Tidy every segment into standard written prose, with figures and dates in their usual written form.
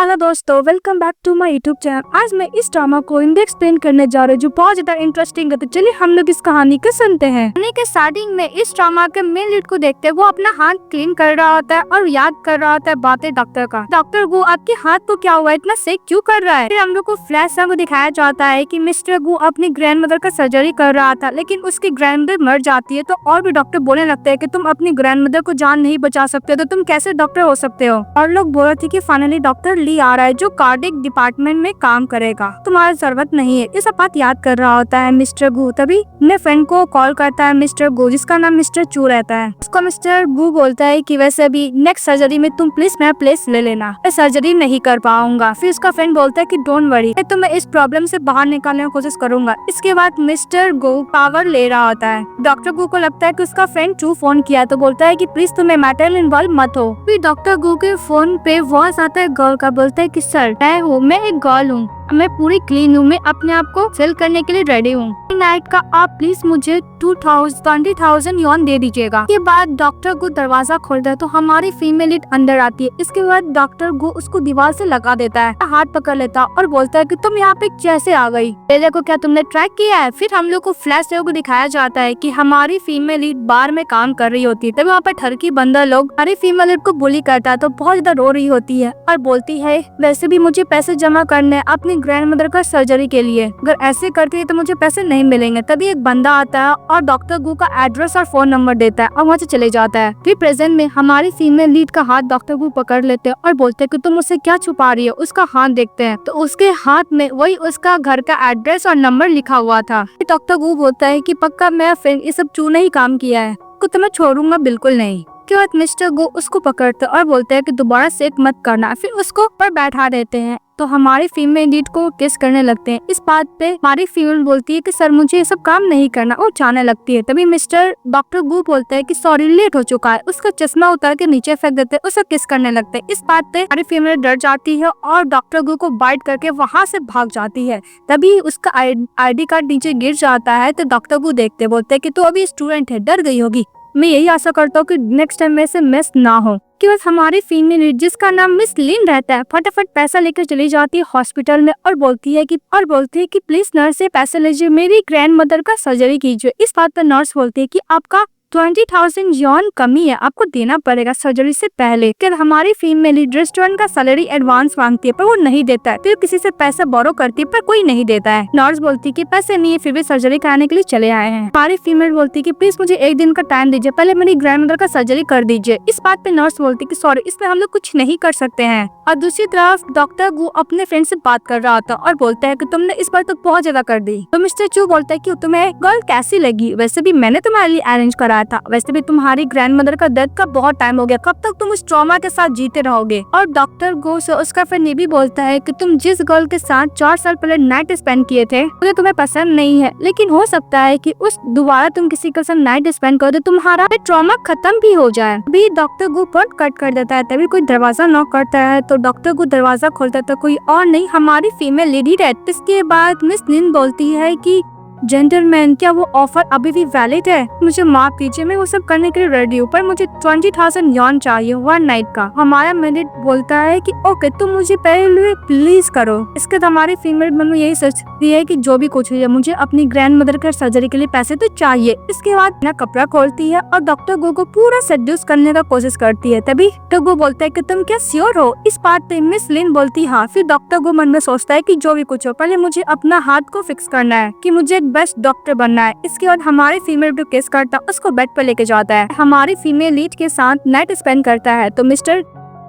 Hello दोस्तों, welcome back to my YouTube channel. आज मैं इस ड्रामा को हिंदी एक्सप्लेन करने जा रही हूँ जो बहुत ज्यादा इंटरेस्टिंग है। तो चलिए हम लोग इस कहानी को सुनते हैं। कहानी के स्टार्टिंग में इस ड्रामा के मेन लीड को देखते हैं, वो अपना हाथ क्लीन कर रहा होता है और याद कर रहा होता है बातें डॉक्टर का। डॉक्टर गु, आपके हाथ को क्या हुआ, इतना सेक क्यों कर रहा है? फिर हम लोग को फ्लैश को दिखाया जाता है कि मिस्टर गु अपनी ग्रैंड मदर का सर्जरी कर रहा था, लेकिन उसकी ग्रैंड मदर मर जाती है। तो और भी डॉक्टर बोलने लगते हैं कि तुम अपनी ग्रैंड मदर को जान नहीं बचा सकते, तो तुम कैसे डॉक्टर हो सकते हो। और लोग बोल रहे थे कि फाइनली डॉक्टर ली आ रहा है जो कार्डिक डिपार्टमेंट में काम करेगा, तुम्हारी जरूरत नहीं है। ये सब बात याद कर रहा होता है मिस्टर गु। तभी अपने फ्रेंड को कॉल करता है मिस्टर गु, जिसका नाम मिस्टर चू रहता है। उसको मिस्टर गु बोलता है कि वैसे भी नेक्स्ट सर्जरी में तुम प्लीज मेरा प्लेस ले लेना, मैं सर्जरी नहीं कर पाऊंगा। फिर उसका फ्रेंड बोलता है कि डोंट वरी, तो मैं इस प्रॉब्लम से बाहर निकालने की कोशिश करूंगा। इसके बाद मिस्टर गु पावर ले रहा होता है। डॉक्टर गु को लगता है कि उसका फ्रेंड चू फोन किया, तो बोलता है कि प्लीज तुम्हें मैटर में इन्वॉल्व मत हो। फिर डॉक्टर गु के फोन पे वॉइस आता है गर्ल का, बोलता है कि सर मैं एक गर्ल हूँ, मैं पूरी क्लीन हूँ, मैं अपने आप को सेल करने के लिए रेडी हूँ। नाइट का आप प्लीज मुझे 20,000 यॉन दे दीजिएगा। के बाद डॉक्टर गु दरवाजा खोलता है तो हमारी फीमेल लीड अंदर आती है। इसके बाद डॉक्टर गु उसको दीवार से लगा देता है, हाथ पकड़ लेता और बोलता है कि तुम यहाँ पे कैसे आ गई, पहले को क्या तुमने ट्रैक किया है? फिर हम लोग को फ्लैश को दिखाया जाता है कि हमारी फीमेल लीड बार में काम कर रही होती है। तभी वहाँ पर ठरकी बंदा लोग हमारी फीमेल लीड को बुली करता है, तो बहुत ज्यादा रो रही होती है और बोलती है वैसे भी मुझे पैसे जमा करने हैं अपनी ग्रैंड मदर का सर्जरी के लिए, अगर ऐसे करती है तो मुझे पैसे नहीं मिलेंगे। तभी एक बंदा आता है और डॉक्टर गु का एड्रेस और फोन नंबर देता है और वहाँ से चले जाता है। फिर प्रेजेंट में हमारी फीमेल लीड का हाथ डॉक्टर गु पकड़ लेते हैं और बोलते हैं कि तुम उससे क्या छुपा रही हो। उसका हाथ देखते हैं तो उसके हाथ में वही उसका घर का एड्रेस और नंबर लिखा हुआ था। डॉक्टर गु बोलता है कि पक्का मेरा फ्रेंड ये सब चू नहीं काम किया है, तो मैं छोड़ूंगा बिल्कुल नहीं। के बाद मिस्टर गु उसको पकड़ते और बोलते हैं कि दोबारा सेक मत करना। फिर उसको पर बैठा देते हैं तो हमारी फीमेल लीड को किस करने लगते हैं। इस बात पे हमारी फीमेल बोलती है कि सर मुझे ये सब काम नहीं करना, और जाने लगती है। तभी मिस्टर डॉक्टर गु बोलते हैं कि सॉरी लेट हो चुका है। उसका चश्मा उतार के नीचे फेंक देते हैं, उसे किस करने लगते हैं। इस बात पे हमारी फीमेल डर जाती है और डॉक्टर गु को बाइट करके वहाँ से भाग जाती है। तभी उसका ID कार्ड नीचे गिर जाता है तो डॉक्टर गु देखते बोलते है कि तू अभी स्टूडेंट है, डर गई होगी। मैं यही आशा करता हूँ कि नेक्स्ट टाइम में से मिस ना हो। कि बस हमारी फीमेल लीड जिसका नाम मिस लिन रहता है फटाफट पैसा लेकर चली जाती है हॉस्पिटल में और बोलती है कि प्लीज नर्स से पैसे लीजिए, मेरी ग्रैंड मदर का सर्जरी कीजिए। इस बात पर नर्स बोलती है कि आपका 20,000 यॉन कमी है, आपको देना पड़ेगा सर्जरी से पहले। कि हमारी फीमेल लीड रेस्टोरेंट का सैलरी एडवांस मांगती है पर वो नहीं देता है, फिर किसी से पैसा बोरो करती है पर कोई नहीं देता है। नर्स बोलती है कि पैसे नहीं है फिर भी सर्जरी कराने के लिए चले आए हैं। हमारी फीमेल बोलती है कि प्लीज मुझे एक दिन का टाइम दीजिए, पहले मेरी ग्रैंड मदर का सर्जरी कर दीजिए। इस बात पे नर्स बोलती है कि सॉरी, इसमें हम लोग कुछ नहीं कर सकते हैं। और दूसरी तरफ डॉक्टर गु अपने फ्रेंड से बात कर रहा था और बोलता है कि तुमने इस बार तो बहुत ज्यादा कर दी। तो मिस्टर चू बोलता है कि तुम्हें गर्ल कैसी लगी, वैसे भी मैंने तुम्हारे लिए अरेंज कराया था, वैसे भी तुम्हारी ग्रैंड मदर का डेथ का बहुत टाइम हो गया, कब तक तुम उस ट्रॉमा के साथ जीते रहोगे। और डॉक्टर गो से उसका फ्रेंड ये भी बोलता है कि तुम जिस गर्ल के साथ 4 साल पहले नाइट स्पेंड किए थे मुझे तुम्हें पसंद नहीं है, लेकिन हो सकता है कि उस दोबारा तुम किसी के साथ नाइट स्पेंड करो तो तुम्हारा ट्रॉमा खत्म भी हो जाए। अभी डॉक्टर गो फोन कट कर देता है। तभी कोई दरवाजा नॉक करता है तो डॉक्टर गो दरवाजा खोलता है तो कोई और नहीं हमारी फीमेल लेडी रहती। इसके बाद मिस लिन बोलती है कि जेंटलमैन क्या वो ऑफर अभी भी वैलिड है? मुझे माफ कीजिए, मैं वो सब करने के लिए रेडी हूँ, पर मुझे 20,000 यॉन चाहिए 1 नाइट का। हमारा मैनेज बोलता है कि ओके तुम मुझे पहले प्लीज करो। इसके बाद हमारी फीमेल मन में यही सोचती है कि जो भी कुछ है मुझे अपनी ग्रैंड मदर के सर्जरी के लिए पैसे तो चाहिए। इसके बाद अपना कपड़ा खोलती है और डॉक्टर गो को पूरा सेड्यूस करने का कोशिश करती है। तभी डॉक्टर गो बोलता है कि तुम क्या श्योर हो? इस बात पे मिस लिन बोलती हाँ। फिर डॉक्टर गो मन में सोचता है कि जो भी कुछ हो पहले मुझे अपना हाथ को फिक्स करना है, कि मुझे बेस्ट डॉक्टर बनना है। इसके बाद हमारी फीमेल जो केस करता है उसको बेड पर लेके जाता है, हमारी फीमेल लीड के साथ नाइट स्पेंड करता है। तो मिस्टर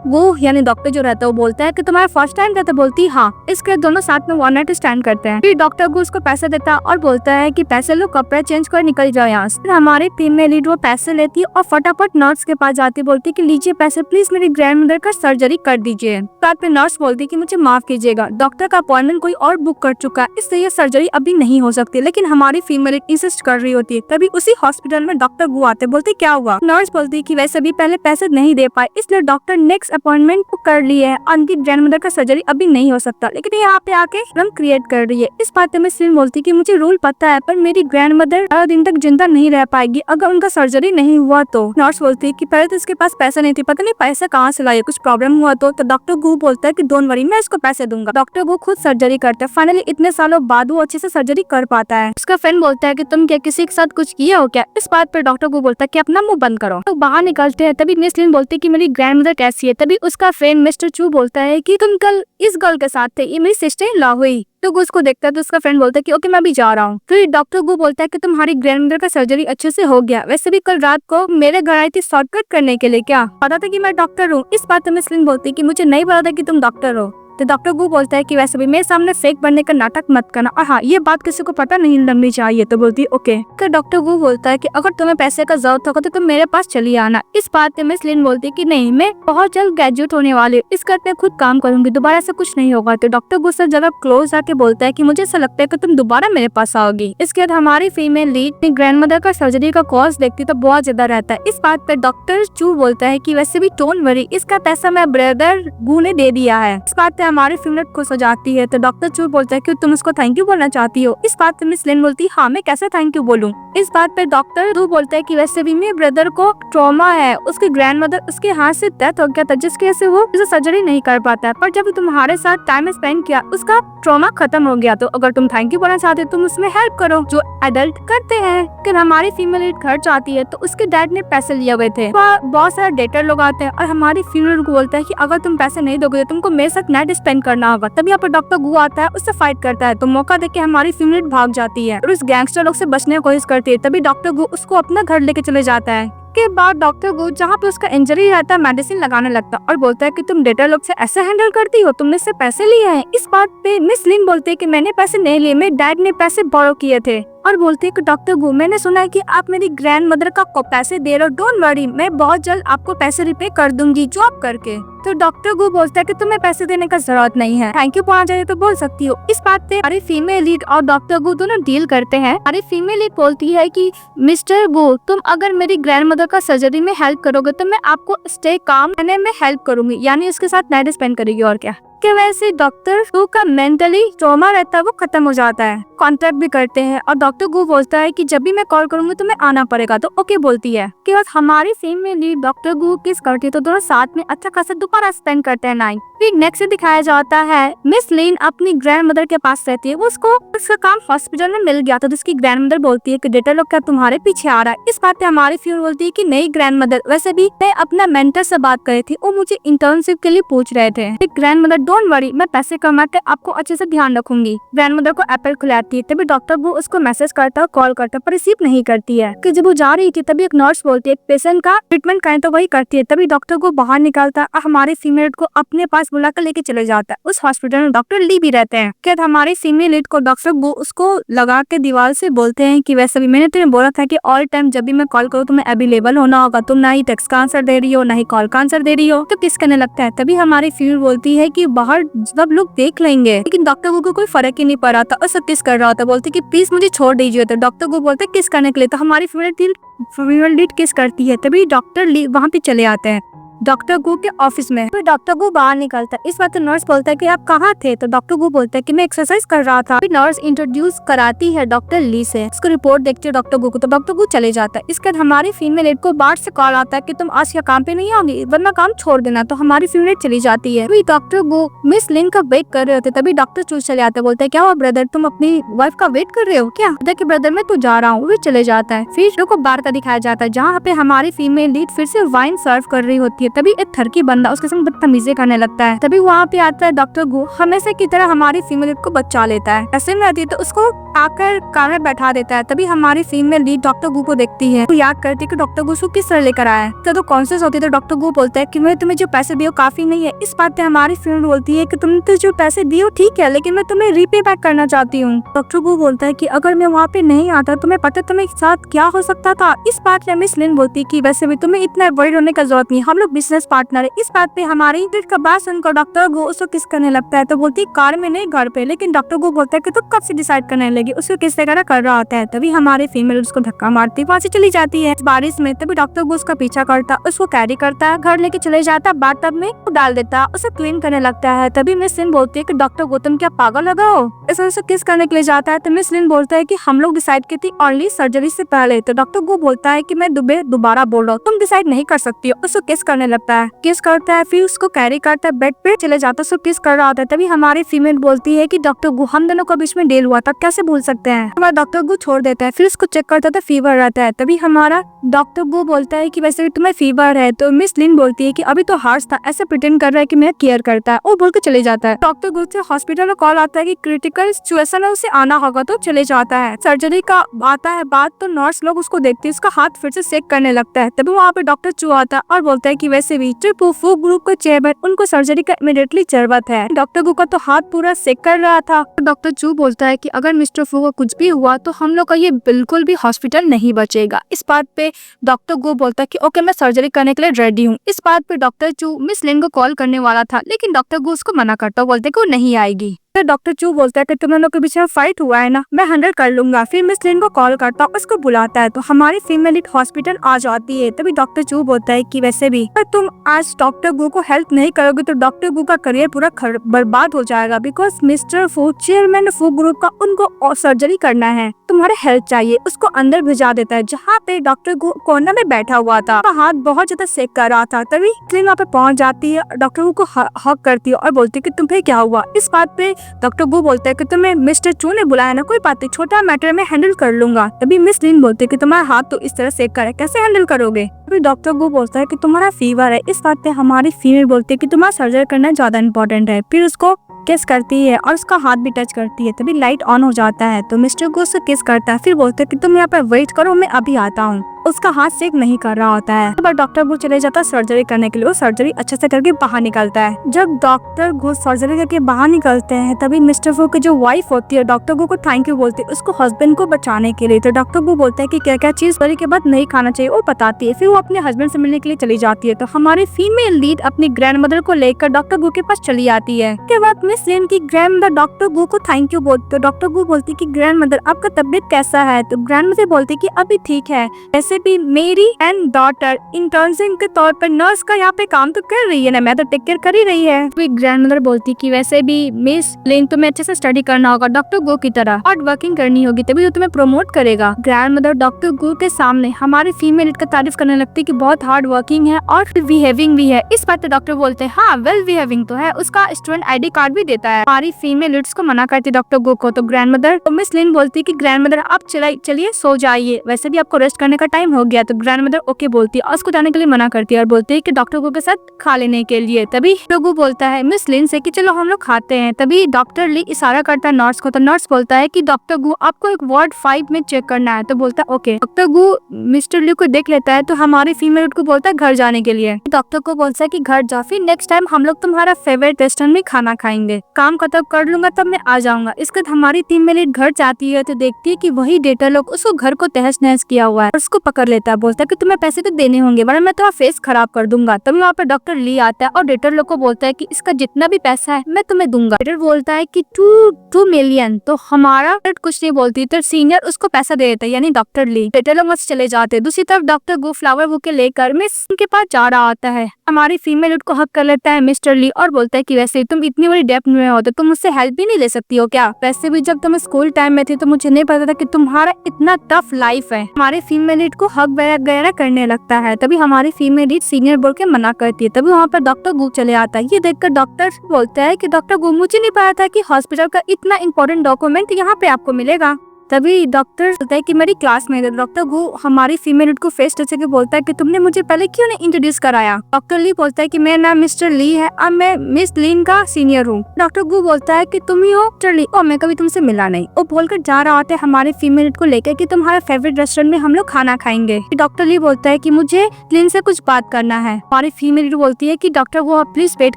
वो यानी डॉक्टर जो रहता है वो बोलता है कि तुम्हारा फर्स्ट टाइम रहता है? बोलती हाँ। इसके दोनों साथ में 1 नाइट स्टैंड करते हैं। फिर डॉक्टर को उसको पैसे देता है और बोलता है कि पैसे लो, कपड़े चेंज कर निकल जाओ यहाँ से। फिर हमारी फीमेल लीड वो पैसे लेती है और फटाफट नर्स के पास जाती, बोलती कि लीजिए पैसे, प्लीज मेरी ग्रैंड मदर का सर्जरी कर दीजिए। बाद में नर्स बोलती कि मुझे माफ कीजिएगा, डॉक्टर का अपॉइंटमेंट कोई और बुक कर चुका है, इसलिए ये सर्जरी अभी नहीं हो सकती। लेकिन हमारी फीमेल लीड इंसिस्ट कर रही होती है। तभी उसी हॉस्पिटल में डॉक्टर गु आते, बोलते क्या हुआ? नर्स बोलती कि वैसे भी पहले पैसे नहीं दे पाए, इसलिए डॉक्टर नेक्स्ट नेक्स्ट अपॉइंटमेंट कर ली है, उनकी ग्रैंडमदर का सर्जरी अभी नहीं हो सकता, लेकिन यहाँ पे आके प्रॉब्लम क्रिएट कर रही है। इस बात पे मिस बोलती कि मुझे रूल पता है, पर मेरी ग्रैंडमदर 12 दिन तक जिंदा नहीं रह पाएगी अगर उनका सर्जरी नहीं हुआ तो। नर्स बोलती है कि पहले तो इसके पास पैसा नहीं थी, पता नहीं पैसा कहाँ से लाए, कुछ प्रॉब्लम हुआ तो डॉक्टर गू बोलता है कि डोंट वरी, मैं इसको पैसे दूंगा। डॉक्टर गू खुद सर्जरी करता है। फाइनली इतने सालों बाद वो अच्छे से सर्जरी कर पाता है। उसका फ्रेंड बोलता है कि तुम क्या किसी के साथ कुछ किया हो क्या? इस बात पर डॉक्टर गू बोलता है कि अपना मुंह बंद करो। तो बाहर निकलते हैं, तभी मिस लिन बोलती है कि मेरी ग्रैंडमदर कैसी है। तभी उसका फ्रेंड मिस्टर चू बोलता है कि तुम कल इस गर्ल के साथ थे, ये मेरी सिस्टर इन लॉ हुई। तो गू उसको देखता है तो उसका फ्रेंड बोलता है कि ओके मैं भी जा रहा हूँ। फिर डॉक्टर गू बोलता है कि तुम्हारी ग्रैंडमदर का सर्जरी अच्छे से हो गया, वैसे भी कल रात को मेरे घर आई थी शॉर्टकट करने के लिए, क्या पता था कि मैं डॉक्टर हूँ? इस बात पे मिस लिन बोलती है कि मुझे नहीं पता था कि तुम डॉक्टर हो। तो डॉक्टर गू बोलता है कि वैसे भी मेरे सामने फेक बनने का नाटक मत करना, और हाँ ये बात किसी को पता नहीं लगनी चाहिए। तो बोलती है ओके। तो डॉक्टर गू बोलता है कि अगर तुम्हें पैसे का जरूरत होगा तो तुम मेरे पास चली आना। इस बात पे मिस लिन बोलती है कि नहीं, मैं बहुत जल्द ग्रेजुएट होने वाली हूँ, इस मैं खुद काम करूंगी, दोबारा से कुछ नहीं होगा। तो डॉक्टर गू से जरा क्लोज आके बोलता है कि मुझे ऐसा लगता है कि तुम दोबारा मेरे पास आओगी। इसके बाद हमारी फीमेल लीड अपनी ग्रैंडमदर का सर्जरी का कॉस्ट देखती तो बहुत ज्यादा रहता है। इस बात पे डॉक्टर चू बोलता है कि वैसे भी डोंट वरी, इसका पैसा मैं ब्रदर गू ने दे दिया है। इस बात पे हमारी फीमेल खुश हो जाती है। तो डॉक्टर चू बोलता है कि तुम उसको थैंक यू बोलना चाहती हो। इस बात पे मिस लिन बोलती है हाँ मैं कैसे थैंक यू बोलूं। इस बात पे डॉक्टर चू बोलता है कि वैसे भी मेरे ब्रदर को ट्रॉमा है, उसकी ग्रैंडमदर उसके हाथ से डेथ हो गया था जिसकी वजह से वो इसे सर्जरी नहीं कर पाता है, पर जब तुम्हारे साथ टाइम स्पेंड किया उसका ट्रॉमा खत्म हो गया। तो अगर तुम थैंक यू बोलना चाहते हो तुम उसमें हेल्प करो, जो एडल्ट करते हैं। कि हमारी फीमेल लीड घर जाती है तो उसके डैड ने पैसे लिए हुए थे, बहुत सारे डेटर लोग आते हैं और हमारी फीमेल को बोलता है कि अगर तुम पैसे नहीं दोगे तो तुमको मेरे साथ नाइट स्पेंड करना होगा। तभी यहाँ पर डॉक्टर गू आता है, उससे फाइट करता है, तो मौका देके हमारी फीमेल भाग जाती है और उस गैंगस्टर लोग से बचने की कोशिश करती है। तभी डॉक्टर गू उसको अपना घर लेके चले जाता है। के बाद डॉक्टर गू जहाँ पे उसका इंजरी रहता है मेडिसिन लगाने लगता है और बोलता है कि तुम डेटर लोग से ऐसे हैंडल करती हो, तुमने इससे पैसे लिए हैं। इस बात पे मिस लिन बोलते है कि मैंने पैसे नहीं लिए, मेरे डैड ने पैसे बोरो किए थे। और बोलते है कि डॉक्टर गू मैंने सुना है कि आप मेरी ग्रैंड मदर का पैसे दे रहे हो, डोंट वरी मैं बहुत जल्द आपको पैसे रिपे कर दूंगी जॉब करके। तो डॉक्टर गू बोलता है कि तुम्हें पैसे देने का जरूरत नहीं है, थैंक यू बोलना चाहिए तो बोल सकती हो। इस बात पे हमारी फीमेल लीड और डॉक्टर गू दोनों डील करते हैं। हमारी फीमेल लीड बोलती है कि मिस्टर गू तुम अगर मेरी ग्रैंड मदर का सर्जरी में हेल्प करोगे तो मैं आपको स्टे काम करने में हेल्प करूंगी, यानी उसके साथ नाइट स्पेंड करेगी। और क्या कि वैसे डॉक्टर गू का मेंटली ट्रॉमा रहता है वो खत्म हो जाता है। कॉन्ट्रैक्ट भी करते हैं और डॉक्टर गू बोलता है कि जब भी मैं कॉल करूंगी तो मैं आना पड़ेगा, तो ओके बोलती है। कि बाद हमारी फीमेल लीड डॉक्टर गू किस करती है तो दोनों साथ में अच्छा खासा दोबारा स्पेंड करते हैं नाइट। फिर नेक्स्ट दिखाया जाता है मिस लिन अपनी ग्रैंड मदर के पास रहती है, वो उसको उसका काम हॉस्पिटल में मिल गया था। तो उसकी ग्रैंड मदर बोलती है कि डेटर लोग क्या तुम्हारे पीछे आ रहा है। इस बात पे हमारी फीमेल बोलती है कि नहीं ग्रैंड मदर, वैसे भी मैं अपना मेंटर से बात कर रही थी, वो मुझे इंटर्नशिप के लिए पूछ रहे थे। ग्रैंड मदर डोंट वरी मैं पैसे कमा के आपको अच्छे से ध्यान रखूंगी। ग्रैंड मदर को एप्पल खिलाती है, तभी डॉक्टर वो उसको मैसेज करता है, कॉल करता है, पर रिसीव नहीं करती है। कि जब वो जा रही थी तभी एक नर्स बोलती है पेशेंट का ट्रीटमेंट करें तो वही करती है। तभी डॉक्टर को बाहर निकालता है और हमारी फीमेल को अपने पास बुलाकर लेके चले जाता है। उस हॉस्पिटल में डॉक्टर ली भी रहते हैं। क्या हमारी फीमेल लीड को डॉक्टर वो उसको लगा के दीवार से बोलते हैं कि वैसे भी मैंने तुम्हें बोला था कि ऑल टाइम जब भी मैं कॉल करूँ तुम्हें अवेलेबल होना होगा, तुम ना ही टेक्स्ट का आंसर दे रही हो ना ही कॉल का आंसर दे रही हो, तो किस करने लगता है। तभी हमारी फीमेल बोलती है कि बाहर सब लोग देख लेंगे, लेकिन डॉक्टर गू को कोई फर्क ही नहीं पड़ा था और सब किस कर रहा था। बोलते कि प्लीज मुझे छोड़ दीजिए। तो डॉक्टर गू बोलते किस करने के लिए, तो हमारी फीमेल लीड किस करती है। तभी डॉक्टर वहाँ पे चले आते हैं डॉक्टर गू के ऑफिस में। फिर डॉक्टर गू बाहर निकलता है। इस बात तो नर्स बोलता है कि आप कहाँ थे। तो डॉक्टर गू बोलता है कि मैं एक्सरसाइज कर रहा था। फिर नर्स इंट्रोड्यूस कराती है डॉक्टर ली से, उसको रिपोर्ट देखती है डॉक्टर गू को, तो डॉक्टर गू चले जाता है। इसके बाद हमारी फीमेल लीड को बाहर से कॉल आता है कि तुम आज क्या काम पे नहीं आओगी वरना काम छोड़ देना। तो हमारी फीमेल चली जाती है। फिर डॉक्टर गू मिस लिन का वेट कर रहे होते, तभी डॉक्टर चूज चले आता है, बोलता है क्या हुआ ब्रदर तुम अपनी वाइफ का वेट कर रहे हो क्या। देखिए ब्रदर मैं तो जा रहा हूँ। वो चले जाता है। फिर को बार का दिखाया जाता है जहाँ पे हमारी फीमेल लीड फिर से वाइन सर्व कर रही होती है। तभी एक थर्की बंदा उसके संग बदतमीजी करने लगता है। तभी वहाँ पे आता है डॉक्टर गू, हमेशा की तरह हमारी फीमेल लीड को बचा लेता है। ऐसे में आती है तो उसको आकर कार में बैठा देता है। तभी हमारी फीमेल लीड डॉक्टर गू को देखती है, तो याद करती है कि डॉक्टर गू उसको किस तरह लेकर आया है। तो कॉन्शियस होती है तो डॉक्टर गू बोलता है कि मैं तुम्हें जो पैसे दिए काफी नहीं है। इस बात पे हमारी फीमेल बोलती है कि तुमने तो जो पैसे दिए ठीक है, लेकिन मैं तुम्हें रीपे बैक करना चाहती हूँ। डॉक्टर गू बोलता है कि अगर मैं वहाँ पे नहीं आता तुम्हें पता तुम्हें साथ क्या हो सकता था। इस बात पे मिस लिन बोलती है कि वैसे भी तुम्हें इतना वर्ried होने का जरूरत नहीं, हम लोग बिजनेस पार्टनर है। इस बात पे हमारी लीड का बात सुनकर डॉक्टर गो उसको किस करने लगता है, तो बोलती है कार में नहीं घर पे। लेकिन डॉक्टर गो बोलता है कि तू कब से डिसाइड करने लगी, उसको किस तरह कर रहा होता है। तभी हमारी फीमेल उसको धक्का मारती वहाँ से चली जाती है बारिश में। तभी डॉक्टर गो उसका पीछा करता, उसको कैरी करता है, घर लेके चले जाता, बाथटब में डाल देता, उसे क्लीन करने लगता है। तभी मिस लिन बोलती है कि डॉक्टर गौतम क्या पागल लगा हो, इसे किस करने के लिए जाता है। तो मिस लिन बोलता है कि हम लोग डिसाइड की थी ओनली सर्जरी से पहले। तो डॉक्टर गो बोलता है कि मैं दोबारा बोल रहा हूँ, तुम डिसाइड नहीं कर सकती हो। उसको किस करने लगता है, किस करता है, फिर उसको कैरी करता है, बेड पे चले जाता है, उसको किस कर रहा होता है। तभी हमारी फीमेल बोलती है कि डॉक्टर गो हम दोनों को बीच में डील हुआ था, कैसे भूल सकते हैं। हमारा डॉक्टर गो छोड़ देता है, फिर उसको चेक करता था फीवर रहता है। तभी हमारा डॉक्टर गो बोलता है कि वैसे तुम्हें फीवर है। तो मिस लिन बोलती है कि अभी तो हार्श था, ऐसे प्रिटेंड कर रहा है कि मेरा केयर करता है, और बोल के चले जाता है। डॉक्टर गो से हॉस्पिटल में कॉल आता है कि क्रिटिकल सिचुएशन है, उसे आना होगा, तो चले जाता है। सर्जरी का आता है बात, तो नर्स लोग उसको देखते हैं, उसका हाथ फिर से चेक करने लगता है। तभी वहाँ पे डॉक्टर चू आता है और बोलता है कि वैसे भी फू ग्रुप के चेयरमैन, उनको सर्जरी का इमीडिएटली जरूरत है। डॉक्टर गो का तो हाथ पूरा चेक कर रहा था। डॉक्टर चू बोलता है कि अगर मिस्टर फू को कुछ भी हुआ तो हम लोग का ये बिल्कुल भी हॉस्पिटल नहीं बचेगा। इस बात पे डॉक्टर गो बोलता है कि ओके मैं सर्जरी करने के लिए रेडी हूँ। इस बात पे डॉक्टर चू मिस लिन को कॉल करने वाला था, लेकिन डॉक्टर गो उसको मना करता, बोलते कि वो नहीं आएगी। तो डॉक्टर चू बोलता है कि तुम लोग के बीच में फाइट हुआ है ना, मैं हैंडल कर लूंगा। फिर मिस लिन को कॉल करता, उसको बुलाता है, तो हमारी फीमेल लीड हॉस्पिटल आ जाती है। तभी डॉक्टर चू बोलता है कि वैसे भी अगर तुम आज डॉक्टर गो को हेल्प नहीं करोगे तो डॉक्टर गो का करियर पूरा बर्बाद हो जाएगा, बिकॉज मिस्टर फू चेयरमैन फू ग्रुप का उनको सर्जरी करना है, तुम्हारे हेल्प चाहिए। उसको अंदर भिजा देता है जहाँ पे डॉक्टर गो कोने में बैठा हुआ था, हाथ बहुत ज्यादा सेक कर रहा था। तभी लिन वहाँ पे पहुँच जाती है, डॉक्टर गो को हक करती है और बोलती है कि तुम्हें क्या हुआ। इस बात पे डॉक्टर गो बोलता है कि तुम्हें मिस्टर चू ने बुलाया ना, कोई बात नहीं, छोटा मैटर में हैंडल कर लूंगा। तभी मिस लिन बोलती है कि तुम्हारा हाथ तो इस तरह सेक कर है, कैसे हैंडल करोगे। तभी डॉक्टर गो बोलता है कि तुम्हारा फीवर है। इस बात पे हमारी फीमेल बोलती है कि तुम्हारा सर्जरी करना ज्यादा इंपॉर्टेंट है। फिर उसको किस करती है और उसका हाथ भी टच करती है। तभी लाइट ऑन हो जाता है, तो मिस्टर गो से किस करता है, फिर बोलते है कि तुम यहाँ पे वेट करो, मैं अभी आता हूँ। उसका हाथ सेक नहीं कर रहा होता है। तो डॉक्टर गो चले जाता है सर्जरी करने के लिए, वो सर्जरी अच्छे से करके बाहर निकलता है। जब डॉक्टर गो सर्जरी करके बाहर निकलते हैं, तभी मिस्टर गो की जो वाइफ होती है डॉक्टर गो को थैंक यू बोलती है उसको हस्बैंड को बचाने के लिए। तो डॉक्टर गो बोलता है कि क्या क्या चीज सर्जरी के बाद नहीं खाना चाहिए, वो बताती है। फिर वो अपने हस्बैंड से मिलने के लिए चली जाती है। तो हमारी फीमेल लीड अपनी ग्रैंड मदर को लेकर डॉक्टर गो के पास चली आती है। उसके बाद मिस लिन की ग्रैंड मदर डॉक्टर गो को थैंक यू बोलती है। डॉक्टर गो बोलती है कि ग्रैंड मदर आपका तबीयत कैसा है। तो ग्रैंड मदर बोलती है कि अभी ठीक है, ऐसे भी मेरी एंड डॉटर इंटर्नशिप के तौर पर नर्स का यहाँ पे काम तो कर रही है ना, मैं तो टेक केयर कर ही रही है। फिर ग्रैंड मदर बोलती कि वैसे भी मिस लिन तुम्हें अच्छे से स्टडी करना होगा, डॉक्टर गो की तरह हार्ड वर्किंग करनी होगी, तभी वो तुम्हें प्रमोट करेगा। ग्रैंड मदर डॉक्टर गो के सामने हमारी फीमेल लीड का तारीफ करने लगती है कि बहुत हार्ड वर्किंग है और बिहेविंग भी है। इस बात पे डॉक्टर बोलते हैं हाँ वेल बिहेविंग तो है, उसका स्टूडेंट आईडी कार्ड भी देता है। हमारी फीमेल लीड्स को मना करती डॉक्टर गो को। तो ग्रैंड मदर तो मिस लिन बोलती कि ग्रैंड मदर आप चलिए सो जाइए, वैसे भी आपको रेस्ट करने का टाइम हो गया। तो ग्रैंड मदर ओके बोलती है और उसको जाने के लिए मना करती है और बोलती है कि डॉक्टर गो के साथ खा लेने के लिए। तभी गो बोलता है मिस लिन से कि चलो हम लोग खाते हैं। तभी डॉक्टर ली इशारा करता है नर्स को। तो नर्स बोलता है कि डॉक्टर गो आपको एक वार्ड 5 में चेक करना है। तो बोलता है ओके। डॉक्टर गो मिस्टर ली को देख लेता है, तो हमारी फीमेल को बोलता है घर जाने के लिए। डॉक्टर को बोलता है कि घर जाओ, फिर नेक्स्ट टाइम हम लोग तुम्हारा फेवरेट रेस्टोरेंट में खाना खाएंगे, काम खत्म कर लूंगा तब मैं आ जाऊंगा। इसके बाद हमारी टीम में लीड घर जाती है, तो देखती है कि वही डेटर लोग उसको घर को तहस नहस किया हुआ है। उसको पकड़ लेता है, बोलता है कि तुम्हें पैसे तो देने होंगे वरना मैं तुम्हारा फेस खराब कर दूंगा। तभी वहाँ पे डॉक्टर ली आता है और डेटर लोग को बोलता है कि इसका जितना भी पैसा है मैं तुम्हें दूंगा। डेटर बोलता है कि 2 मिलियन। तो हमारा कुछ नहीं बोलती, तो सीनियर उसको पैसा दे देता है, यानी डॉक्टर ली। डेटर लोग वहाँ चले जाते हैं। दूसरी तरफ डॉक्टर गो फ्लावर बुके लेकर मिस के पास जा रहा होता है। हमारी फीमेल को हक कर लेता है मिस्टर ली और बोलता है कि वैसे तुम इतनी बड़ी डेप्थ में हो तो तुम मुझसे हेल्प भी नहीं ले सकती हो क्या? वैसे भी जब तुम स्कूल टाइम में थी तो मुझे नहीं पता था कि तुम्हारा इतना टफ लाइफ है। हमारे फीमेल को हक वगैरह करने लगता है। तभी हमारी फीमेल सीनियर बोल के मना करती है। तभी वहाँ पर डॉक्टर गू चले आता है। ये देखकर डॉक्टर बोलता है कि डॉक्टर गू मुझे नहीं पता था कि हॉस्पिटल का इतना इंपॉर्टेंट डॉक्यूमेंट यहाँ पे आपको मिलेगा। तभी डॉक्टर बोलता है कि मेरी क्लास में डॉक्टर गो हमारी फीमेल को फेस टच करके बोलता है कि तुमने मुझे पहले क्यों नहीं इंट्रोड्यूस कराया। डॉक्टर ली बोलता है कि मेरा नाम मिस्टर ली है और मैं मिस लिन का सीनियर हूँ। डॉक्टर गो बोलता है कि तुम ही हो मिस्टर ली, और मैं कभी तुमसे मिला नहीं। वो बोलकर जा रहा होता है हमारे फीमेल को लेकर कि तुम्हारा फेवरेट रेस्टोरेंट में हम लोग खाना खाएंगे। डॉक्टर ली बोलता है कि मुझे लिन से कुछ बात करना है। हमारी फीमेल बोलती है कि डॉक्टर वो प्लीज वेट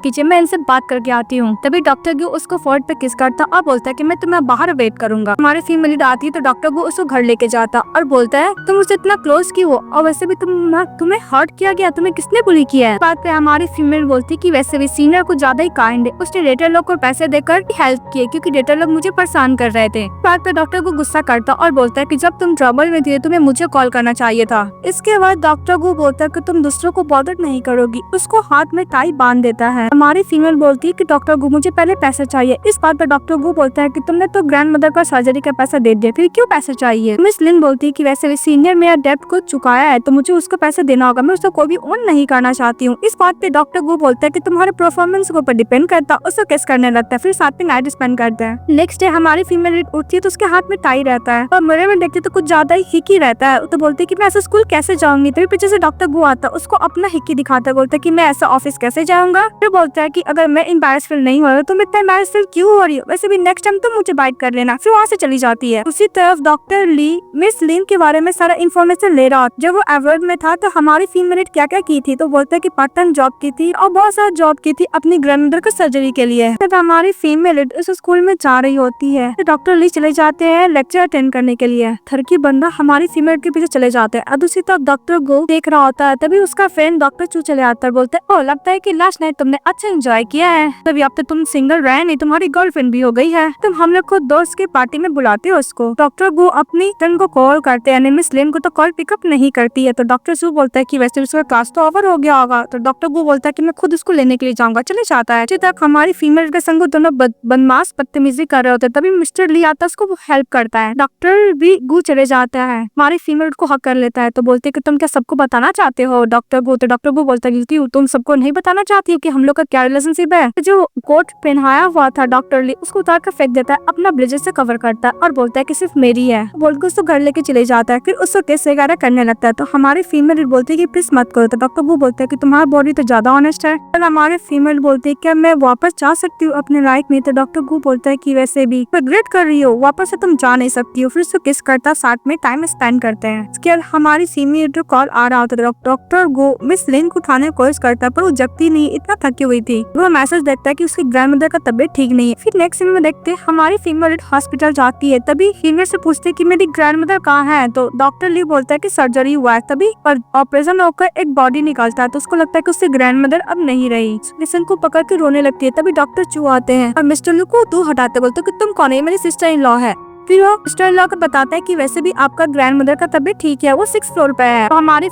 कीजिए, मैं इनसे बात करके आती हूँ। तभी डॉक्टर गो उसको फोर्ड पे किस करता और बोलता है कि मैं तुम्हें बाहर वेट करूंगा। हमारे फीमेल आती होती है तो डॉक्टर वो उसको घर लेके जाता और बोलता है तुम उससे इतना क्लोज क्यों हो, और वैसे भी तुम्हें हर्ट किया गया, तुम्हें किसने बुली किया है। बात पे हमारी फीमेल बोलती कि वैसे भी सीनियर कुछ ज्यादा ही काइंड है, उसने डेटर लोग को पैसे देकर हेल्प किए क्योंकि डेटर लोग मुझे परेशान कर रहे थे। बात पे डॉक्टर को गुस्सा करता और बोलता है कि जब तुम ट्रबल में थे तुम्हें मुझे कॉल करना चाहिए था। इसके बाद डॉक्टर को बोलता है कि तुम दूसरों को बॉदर नहीं करोगी, उसको हाथ में टाई बांध देता है। हमारी फीमेल बोलती है कि डॉक्टर को मुझे पहले पैसे चाहिए। इस बात पर डॉक्टर को बोलता है कि तुमने तो ग्रैंड मदर का सर्जरी का पैसा दे दिया, फिर क्यों पैसे चाहिए। मिस लिन बोलती है कि वैसे भी सीनियर मेरा डेब्ट को चुकाया है तो मुझे उसको पैसे देना होगा, मैं उसको कोई भी ओन नहीं करना चाहती हूँ। इस बात पे डॉक्टर वो बोलता है कि तुम्हारे परफॉर्मेंस के ऊपर डिपेंड करता, उसको किस करने लगता है, फिर साथ में नाइट स्पेंड करते हैं। नेक्स्ट डे हमारी फीमेल उठती है तो उसके हाथ में टाई रहता है और मिरर में देखती तो कुछ ज्यादा ही हिकी रहता है। तो बोलती है कि मैं ऐसा स्कूल कैसे जाऊंगी, तभी पीछे से डॉक्टर वो आता है, उसको अपना हिकी दिखाता है, बोलता है कि मैं ऐसा ऑफिस कैसे जाऊंगा। फिर बोलता है कि अगर मैं एम्बैरेस फील नहीं हो रहा तो मैं इतना एम्बैरेस फील क्यों हो रही हूँ, वैसे भी नेक्स्ट टाइम तुम मुझे बाइट कर लेना। फिर वहाँ से चली जाती है। उसी तरफ डॉक्टर ली मिस लिन के बारे में सारा इन्फॉर्मेशन ले रहा। जब वो एवरेज में था तो हमारी फीमेल क्या क्या की थी, तो बोलता है कि पार्ट टाइम जॉब की थी और बहुत सारा जॉब की थी अपनी ग्रैंडमदर को सर्जरी के लिए। तब हमारी फीमेल उस स्कूल में जा रही होती है तो डॉक्टर ली चले जाते हैं लेक्चर अटेंड करने के लिए। थर्की बंदा हमारी फीमेल के पीछे चले जाते हैं और दूसरी तरफ डॉक्टर को देख रहा होता है। तभी उसका फ्रेंड डॉक्टर चू चले आता है, बोलते है ओ लगता है कि लास्ट नाइट तुमने अच्छा एंजॉय किया है, तभी अब तो तुम सिंगल रहे नहीं, तुम्हारी गर्लफ्रेंड भी हो गई है, तुम हम लोग को दोस्त के पार्टी में बुलाते हो उसको। डॉक्टर वो अपनी फ्रेंड को कॉल करते हैं, मिस लिन को तो कॉल पिकअप नहीं करती है। तो डॉक्टर सू बोलता है कि वैसे उसका क्लास तो ओवर हो गया होगा। तो डॉक्टर वो बोलता है कि मैं खुद उसको लेने के लिए जाऊंगा, चले जाता है। तक हमारी फीमेल के संग दोनों बदमाश बदतमीजी कर रहे होते हैं। तभी मिस्टर ली आता है, उसको हेल्प करता है। डॉक्टर भी गू चले जाता है, हमारी फीमेल को हक कर लेता है। तो बोलते है कि तुम क्या सबको बताना चाहते हो डॉक्टर को। तो डॉक्टर वो बोलता है कि तुम सबको नहीं बताना चाहती हो कि हम लोग का क्या रिलेशनशिप है। जो कोट पहनाया हुआ था डॉक्टर ली उसको उतार कर फेंक देता है, अपना ब्लेजर से कवर करता है और बोलता है कि सिर्फ मेरी है, बोल के उसको घर लेके चले जाता है। फिर उसको केस वगैरह करने लगता है। तो हमारी फीमेल बोलती है कि प्लीज मत करो। तो डॉक्टर वो बोलता है कि तुम्हारा बॉडी तो ज्यादा ऑनेस्ट है। और हमारे फीमेल बोलती है क्या मैं वापस जा सकती हूँ अपने लाइफ में। तो डॉक्टर वो बोलता है कि वैसे भी रिग्रेट कर रही हो, वापस से तुम जा नहीं सकती हो। फिर उसको किस करता, साथ में टाइम स्पेंड करते हैं। इसके बाद हमारी फीमेल कॉल आ रहा होता है। डॉक्टर वो मिस लिन को उठाने की कोशिश करता है पर वो जगती नहीं, इतना थकी हुई थी। वो मैसेज देखता है कि उसकी ग्रैंडमदर का तबीयत ठीक नहीं है। फिर नेक्स्ट सीन में देखते हैं हमारी फीमेल हॉस्पिटल जाती है। तभी फीमेल से पूछते हैं कि मेरी ग्रैंडमदर कहाँ है। तो डॉक्टर ली बोलता है कि सर्जरी हुआ है, तभी ऑपरेशन होकर एक बॉडी निकलता है। तो उसको लगता है कि उसकी ग्रैंडमदर अब नहीं रही। लिसन को पकड़ के रोने लगती है। तभी डॉक्टर चू आते हैं और मिस्टर लू को दूर हटाते बोलते कि तुम कौन है, मेरी सिस्टर इन लॉ है। फिर वो मिस्टर लॉ को बताता है कि वैसे भी आपका ग्रैंडमदर का तबीयत ठीक है, वो 6th फ्लोर पे है। तो हमारी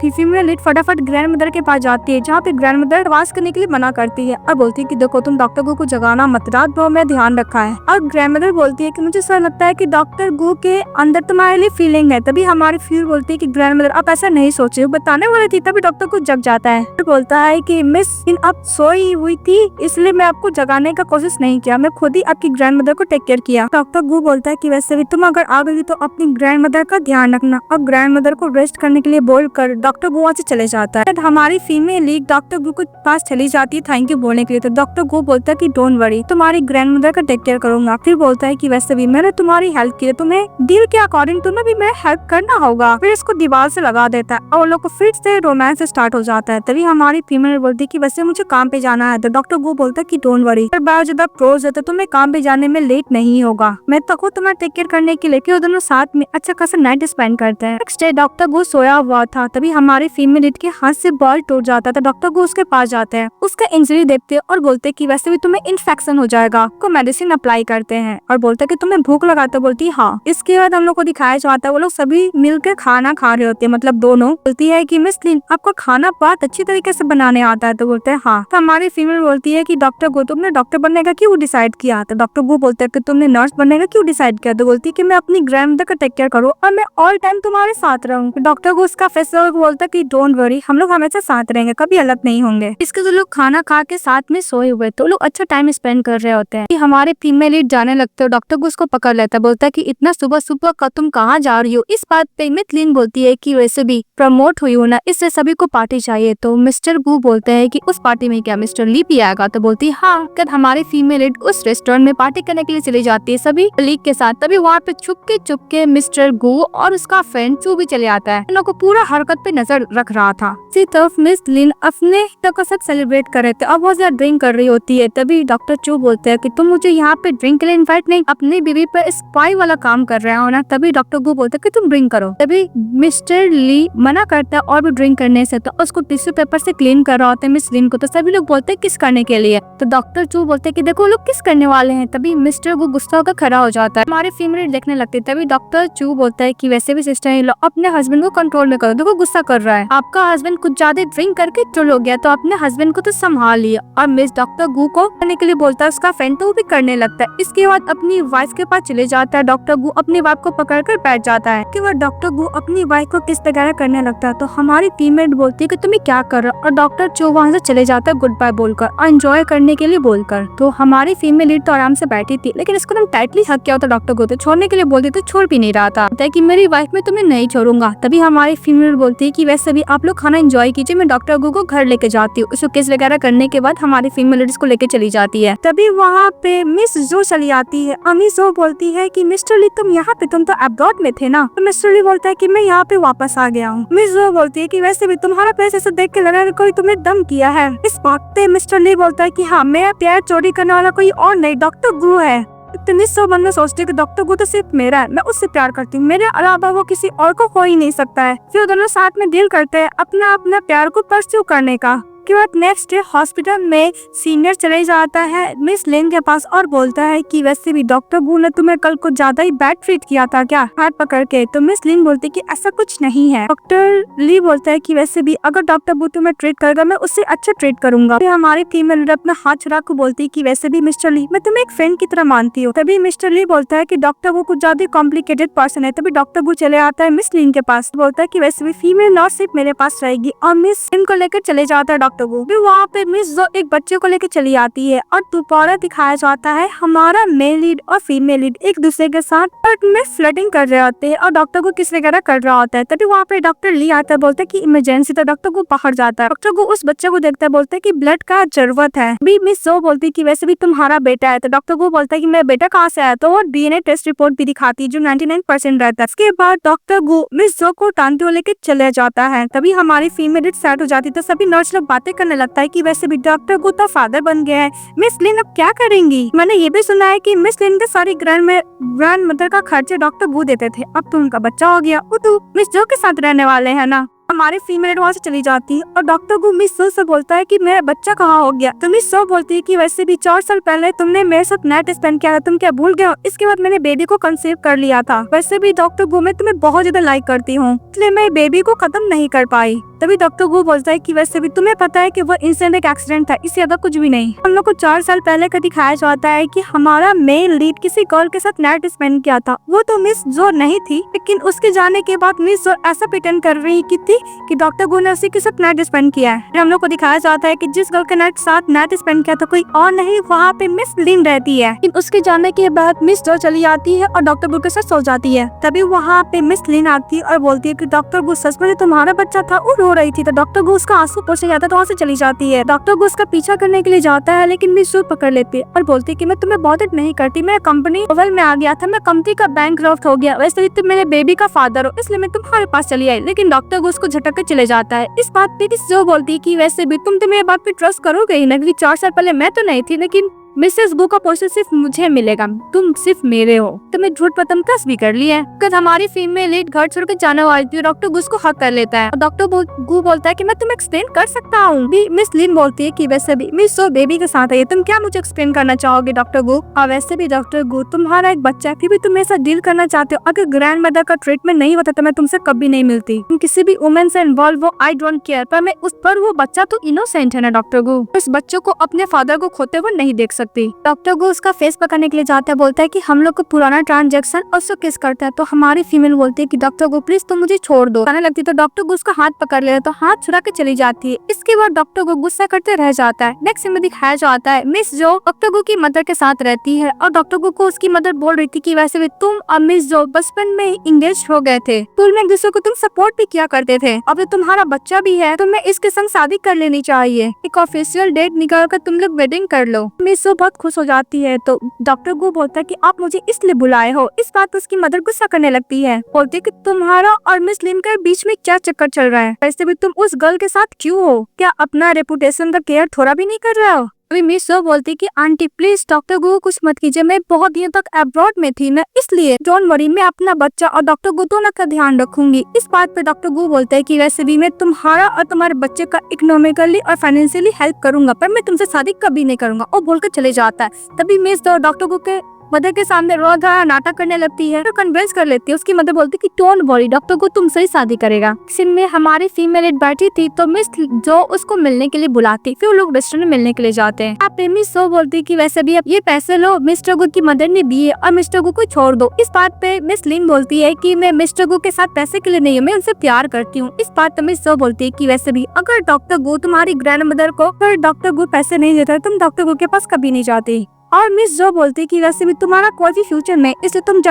फीमेल फटाफट ग्रैंडमदर के पास जाती है जहाँ पे ग्रैंडमदर आवाज करने के लिए मना करती है और बोलती है कि देखो तुम डॉक्टर गो को जगाना मत, रात भर में ध्यान रखा है। और ग्रैंडमदर बोलती है कि मुझे ऐसा लगता है कि डॉक्टर गो के अंदर तुम्हारे लिए फीलिंग है। तभी हमारी फीमेल बोलती है कि ग्रैंडमदर आप ऐसा नहीं सोचे, बताने वाली थी। तभी डॉक्टर को जग जाता है, बोलता है कि मिस आप सोई हुई थी इसलिए मैं आपको जगाने का कोशिश नहीं किया, मैं खुद ही आपकी ग्रैंडमदर को टेक केयर किया। डॉक्टर गो बोलता है कि वैसे भी तुम अगर आ गई तो अपनी ग्रैंडमदर का ध्यान रखना। और ग्रैंडमदर को रेस्ट करने के लिए बोलकर डॉक्टर गो वहाँ से चले जाता है। हमारी फीमेल लीग डॉक्टर गो के पास चली जाती है थैंक यू बोलने के लिए। तो डॉक्टर गो बोलता है कि डोंट वरी, तुम्हारी ग्रैंडमदर का टेक केयर करूंगा। फिर बोलता है कि वैसे भी मैंने तुम्हारी हेल्प की है, तुम्हें डील के अकॉर्डिंग तुम्हें भी मैं हेल्प करना होगा। फिर इसको दीवार से लगा देता है और लोग को फिर से रोमांस स्टार्ट हो जाता है। तभी हमारी फीमेल बोलती है कि वैसे मुझे काम पे जाना है। तो डॉक्टर गो बोलता है कि डोंट वरी, जब क्लोज है तो तुम्हें काम पे जाने में लेट नहीं होगा, मैं तो खुद तुम्हें टेक केयर करने के लिए। दोनों साथ में अच्छा खासा नाइट स्पेंड करते हैं। नेक्स्ट डे डॉक्टर गो सोया हुआ था। तभी हमारी फीमेल के हाथ से बॉल टूट जाता था। डॉक्टर गो उसके पास जाते हैं, उसका इंजरी देखते हैं और बोलते हैं कि वैसे भी तुम्हें इन्फेक्शन हो जाएगा। को मेडिसिन अप्लाई करते हैं और बोलते हैं कि तुम्हें भूख लगाता, बोलती है हाँ। इसके बाद हम लोग को दिखाया जाता है वो लोग सभी मिलकर खाना खा रहे होते हैं, मतलब दोनों। बोलती है कि मिस लिन आपको खाना बहुत अच्छी तरीके से बनाने आता है। तो बोलते हैं हाँ। तो हमारी फीमेल बोलती है कि डॉक्टर गो तुमने डॉक्टर बनने का क्यों डिसाइड किया। तो डॉक्टर गो बोलते हैं कि तुमने नर्स बनने का क्यों डिसाइड किया। तो बोलती है कि मैं अपनी ग्रैंडमदर का टेक केयर करो और मैं ऑल टाइम तुम्हारे साथ रहूं। डॉक्टर को उसका फेसर बोलता कि डोंट वरी, हम लोग हमेशा साथ रहेंगे, कभी अलग नहीं होंगे। इसके तो लोग खाना खा के साथ में सोए हुए तो लोग अच्छा टाइम स्पेंड कर रहे होते हैं। हमारे फीमेल लीड जाने लगते हो, डॉक्टर को उसको पकड़ लेता है, बोलता है कि इतना सुबह सुबह का तुम कहाँ जा रही हो। इस बात पे मिथलिन बोलती है कि वैसे भी प्रमोट हुई हो ना, इससे सभी को पार्टी चाहिए। तो मिस्टर गू बोलते हैं कि उस पार्टी में क्या मिस्टर ली भी आएगा। तो बोलती है हाँ। हमारे फीमेल लीड उस रेस्टोरेंट में पार्टी करने के लिए चली जाती है सभी कलीग के साथ। तभी वहाँ पे चुपके मिस्टर गू और उसका फ्रेंड चू भी चले आता है। इन लोगों को पूरा हरकत पे नजर रख रहा था। इसी तरफ मिस लिन अपने का साथ सेलिब्रेट कर रहे थे और बहुत ज्यादा ड्रिंक कर रही होती है। तभी डॉक्टर चू बोलते हैं कि तुम मुझे यहाँ पे ड्रिंक के लिए इन्वाइट नहीं, अपनी बीवी पे स्पाई वाला काम कर रहे हो ना। तभी डॉक्टर गू बोलते कि तुम ड्रिंक करो। तभी मिस्टर ली मना करता है और भी ड्रिंक करने से, तो उसको टिश्यू पेपर से क्लीन कर रहा होता है मिस लिन को। तो सभी लोग बोलते हैं किस करने के लिए। तो डॉक्टर चू बोलते हैं कि देखो लोग किस करने वाले हैं। तभी मिस्टर गू गुस्सा होकर खड़ा हो जाता है, हमारे फीमेल देखने लगती है। तभी डॉक्टर चू बोलता है कि वैसे भी सिस्टर इन लॉ अपने हस्बैंड को कंट्रोल में करो, देखो गुस्सा कर रहा है, आपका हस्बैंड कुछ ज्यादा ड्रिंक करके चुल हो गया, तो अपने हस्बैंड को तो संभाल लिया। और मिस डॉक्टर गू को करने के लिए बोलता है, उसका फ्रेंड तो वो भी करने लगता है। इसके बाद अपनी वाइफ के पास चले जाता है। डॉक्टर गू अपनी वाइफ को पकड़ कर बैठ जाता है। इसके बाद डॉक्टर गू अपनी वाइफ को किस वगैरह करने लगता है। तो हमारी टीममेट बोलती है कि तुम्हें क्या कर रहा, और डॉक्टर चू वहाँ से चले जाता है गुड बाय बोलकर और एंजॉय करने के लिए बोलकर। तो हमारी फीमेल लीड तो आराम से बैठी थी, लेकिन इसको ना टाइटली हक किया होता डॉक्टर को, तो छोड़ने के लिए बोलती तो छोड़ भी नहीं रहा था कि मेरी वाइफ में तुम्हें नहीं छोड़ूंगा। तभी हमारी फीमेल बोलती है कि वैसे भी आप लोग खाना एंजॉय कीजिए, मैं डॉक्टर गू को घर लेके जाती हूँ। उसको किस वगैरह करने के बाद हमारी फीमेल लीड को लेके चली जाती है। तभी वहाँ पे मिस जो चली आती है। मिस जो बोलती है कि मिस्टर ली तुम यहाँ पे, तुम तो अब्रॉड में थे ना। तो मिस्टर ली बोलता है कि मैं यहाँ पे वापस आ गया हूँ। मिस जो बोलती है कि वैसे भी तुम्हारा पैसे से देख के लग रहा है कोई तुम्हें दम किया है। इस बात पे मिस्टर ली बोलता है कि हाँ, मैं प्यार चोरी करने वाला कोई और नहीं, डॉक्टर गू है। मिस जो मन में सोचती है कि डॉक्टर गू तो सिर्फ मेरा है, मैं उससे प्यार करती हूँ, मेरे अलावा वो किसी और को हो ही नहीं सकता है। फिर दोनों साथ में डील करते हैं अपना अपना प्यार को परस्यू करने का। के बाद नेक्स्ट डे हॉस्पिटल में सीनियर चले जाता है मिस लिन के पास और बोलता है कि वैसे भी डॉक्टर गू ने तुम्हें कल कुछ ज्यादा ही बैड ट्रीट किया था क्या, हाथ पकड़ के। तो मिस लिन बोलती है कि ऐसा कुछ नहीं है। डॉक्टर ली बोलता है कि वैसे भी अगर डॉक्टर गू तुम्हें ट्रीट करेगा मैं उससे अच्छा ट्रीट करूंगा। फिर हमारी फीमेल लीडर अपना हाथ छुड़ा को बोलती है कि वैसे भी मिस्टर ली मैं तुम्हें एक फ्रेंड की तरह मानती हूँ। तभी मिस्टर ली बोलता है कि डॉक्टर गू कुछ ज्यादा कॉम्प्लिकेटेड पर्सन है। तभी डॉक्टर गू चले आता है मिस लिन के पास, बोलता है कि वैसे भी फीमेल नर्स सिर्फ मेरे पास रहेगी, और मिस लिन को लेकर चले जाता है डॉक्टर गू। वहाँ पे मिस जो एक बच्चे को लेकर चली आती है और दोबारा दिखाया जाता है हमारा मेल लीड और फीमेल लीड एक दूसरे के साथ में फ्लर्टिंग कर रहे होते हैं और डॉक्टर को किस वगैरह कर रहा होता है। तभी वहाँ पे डॉक्टर ली आता है, बोलता है कि इमरजेंसी। तो डॉक्टर को बाहर जाता है, डॉक्टर को उस बच्चे को देखता है, बोलता है कि ब्लड का जरूरत है। भी मिस जो बोलती है कि वैसे भी तुम्हारा बेटा है। तो डॉक्टर को बोलता है कि मेरा बेटा कहाँ से आया। तो वो डीएनए टेस्ट रिपोर्ट भी दिखाती है जो 99% रहता है। इसके बाद डॉक्टर गो मिस जो को टांगते हुए लेके चले जाता है। तभी हमारी फीमेल लीड सेट हो जाती है। तो सभी नर्स लोग बातें करने लगता है कि वैसे भी डॉक्टर गो तो फादर बन गया है, मिस लिन अब क्या करेंगी। मैंने ये भी सुना है कि मिस लिन के सारी ग्रैंड मदर का खर्चे डॉक्टर गो देते थे, अब तो उनका बच्चा हो गया, वो तो मिस जो के साथ रहने वाले हैं ना। हमारी फीमेल वहाँ से चली जाती है और डॉक्टर गो मिस सो से बोलता है कि मेरा बच्चा कहाँ हो गया। तो मिस सो बोलती है कि वैसे भी 4 साल पहले तुमने मेरे साथ नाइट स्पेंड किया था, तुम क्या भूल गए हो। इसके बाद मैंने बेबी को कंसीव कर लिया था। वैसे भी डॉक्टर गो मैं तुम्हें बहुत ज्यादा लाइक करती हूँ, इसलिए मैं बेबी को खत्म नहीं कर पाई। तभी डॉक्टर गो बोलता है कि वैसे भी तुम्हें पता है कि वो इंसिडेंट एक एक्सीडेंट था, इससे ज्यादा कुछ भी नहीं। हम लोग को 4 साल पहले का दिखाया जाता है कि हमारा मेल लीड किसी गर्ल के साथ नाइट स्पेंड किया था, वो तो मिस जो नहीं थी, लेकिन उसके जाने के बाद मिस जो ऐसा प्रिटेंड कर रही थी कि डॉक्टर गो ने उसी के साथ नाइट स्पेंड किया है। हम लोग को दिखाया जाता है कि जिस गर्ल के साथ नाइट स्पेंड किया था कोई और नहीं, वहाँ पे मिस लिन रहती है। लेकिन उसके जाने के बाद मिस जो चली आती है और डॉक्टर गो के साथ सो जाती है। तभी वहाँ पे मिस लिन आती है और बोलती है कि डॉक्टर गो सच में तुम्हारा बच्चा था, वो रो रही थी। तो डॉक्टर गो उसका आंसू पोंछने जाता है, तो वहाँ से चली जाती है। डॉक्टर गो उसका पीछा करने के लिए जाता है, लेकिन मिस सूट पकड़ लेती है और बोलती है कि मैं तुम्हें बॉदर नहीं करती, मैं कंपनी ओवल में आ गया था, मैं कंपनी का बैंकरप्ट हो गया, वैसे भी तुम मेरे बेबी का फादर हो, इसलिए मैं तुम्हारे पास चली आई। लेकिन डॉक्टर गो उसको झटक के चले जाता है। इस बात पे जो बोलती है कि वैसे भी तुम तो मेरी बात पे ट्रस्ट करोगे ही ना, क्योंकि 4 साल पहले मैं तो नहीं थी, लेकिन मिसेस गो का पोस्टर सिर्फ मुझे मिलेगा, तुम सिर्फ मेरे हो। तुम्हें झूठ पर तुम कस भी कर लिया है। कल हमारी फीमेल लीड घर छोड़ के जाने वाली थी, डॉक्टर गो उसको हक कर लेता है और डॉक्टर गो बोलता है कि मैं तुम्हें एक्सप्लेन कर सकता हूँ। मिस लिन बोलती है कि वैसे भी मिस सो बेबी के साथ है, तुम क्या मुझे एक्सप्लेन करना चाहोगे डॉक्टर गो। और वैसे भी डॉक्टर गो तुम्हारा एक बच्चा है, फिर भी तुम मेरे साथ डील करना चाहते हो। अगर ग्रैंड मदर का ट्रीटमेंट नहीं होता तो मैं तुमसे कभी नहीं मिलती। तुम किसी भी वुमेन से इन्वॉल्व हो, आई डोंट केयर, पर मैं उस पर वो बच्चा तो इनोसेंट है ना डॉक्टर गो, उस बच्चों को अपने फादर को खोते हुए नहीं देख सकती। डॉक्टर गो उसका फेस पकड़ने के लिए जाता है, बोलता है कि हम लोग को पुराना ट्रांजैक्शन और उसको किस करता है। तो हमारी फीमेल बोलती है कि डॉक्टर गो प्लीज तुम मुझे छोड़ दो। कहने लगती है तो डॉक्टर गो उसका हाथ पकड़ लेता है, तो हाथ छुड़ा के चली जाती है। इसके बाद डॉक्टर गो गुस्सा करते रह जाता है। नेक्स्ट में दिखाया जाता है मिस जो डॉक्टर गो की मदर के साथ रहती है और डॉक्टर गो को उसकी मदर बोल रही थी कि वैसे भी तुम और मिस जो बचपन में इंगेज हो गए थे, स्कूल में एक दूसरे को तुम सपोर्ट भी किया करते थे, अब तो तुम्हारा बच्चा भी है तो मैं इसके संग शादी कर लेनी चाहिए, एक ऑफिशियल डेट निकाल कर तुम लोग वेडिंग कर लो। मिस जो बहुत खुश हो जाती है। तो डॉक्टर गो बोलता है कि आप मुझे इसलिए बुलाए हो। इस बात पर उसकी मदर गुस्सा करने लगती है, बोलती है कि तुम्हारा और मिस लिन के बीच में क्या चक्कर चल रहा है, वैसे भी तुम उस गर्ल के साथ क्यों हो, क्या अपना रेपुटेशन का केयर थोड़ा भी नहीं कर रहे हो। अभी मिस जो बोलती कि आंटी प्लीज डॉक्टर गो कुछ मत कीजिए, मैं बहुत दिनों तक अब्रॉड में थी ना, इसलिए डोंट वरी, मैं अपना बच्चा और डॉक्टर गो दोनों का ध्यान रखूंगी। इस बात पे डॉक्टर गो बोलता है कि वैसे भी मैं तुम्हारा और तुम्हारे बच्चे का इकोनॉमिकली और फाइनेंशियली हेल्प करूंगा, पर मैं तुमसे शादी कभी नहीं करूंगा, और बोलकर चले जाता है। तभी मिस डॉक्टर गो के मदर के सामने रो धरा नाटक करने लगती है, तो कन्विंस कर लेती है। उसकी मदर बोलती कि डोंट वरी, डॉक्टर को तुमसे ही शादी करेगा। सिम में हमारी फीमेल लीड बैठी थी तो मिस जो उसको मिलने के लिए बुलाती, फिर वो लोग रेस्टोरेंट में मिलने के लिए जाते हैं। आप मिस जो बोलती कि वैसे भी अब ये पैसे लो, मिस्टर गो की मदर ने दिए और मिस्टर गो को छोड़ दो। इस बात पे मिस लिन बोलती है कि मैं मिस्टर गो के साथ पैसे के लिए नहीं हूँ, मैं उनसे प्यार करती हूँ। इस बात पे मिस जो बोलती है कि वैसे भी अगर डॉक्टर गो तुम्हारी ग्रैंड मदर को फिर डॉक्टर गो पैसे नहीं देता, तुम डॉक्टर गो के पास कभी नहीं जाती। और मिस जो बोलती कि वैसे भी तुम्हारा कोई भी फ्यूचर नहीं, इसलिए तुम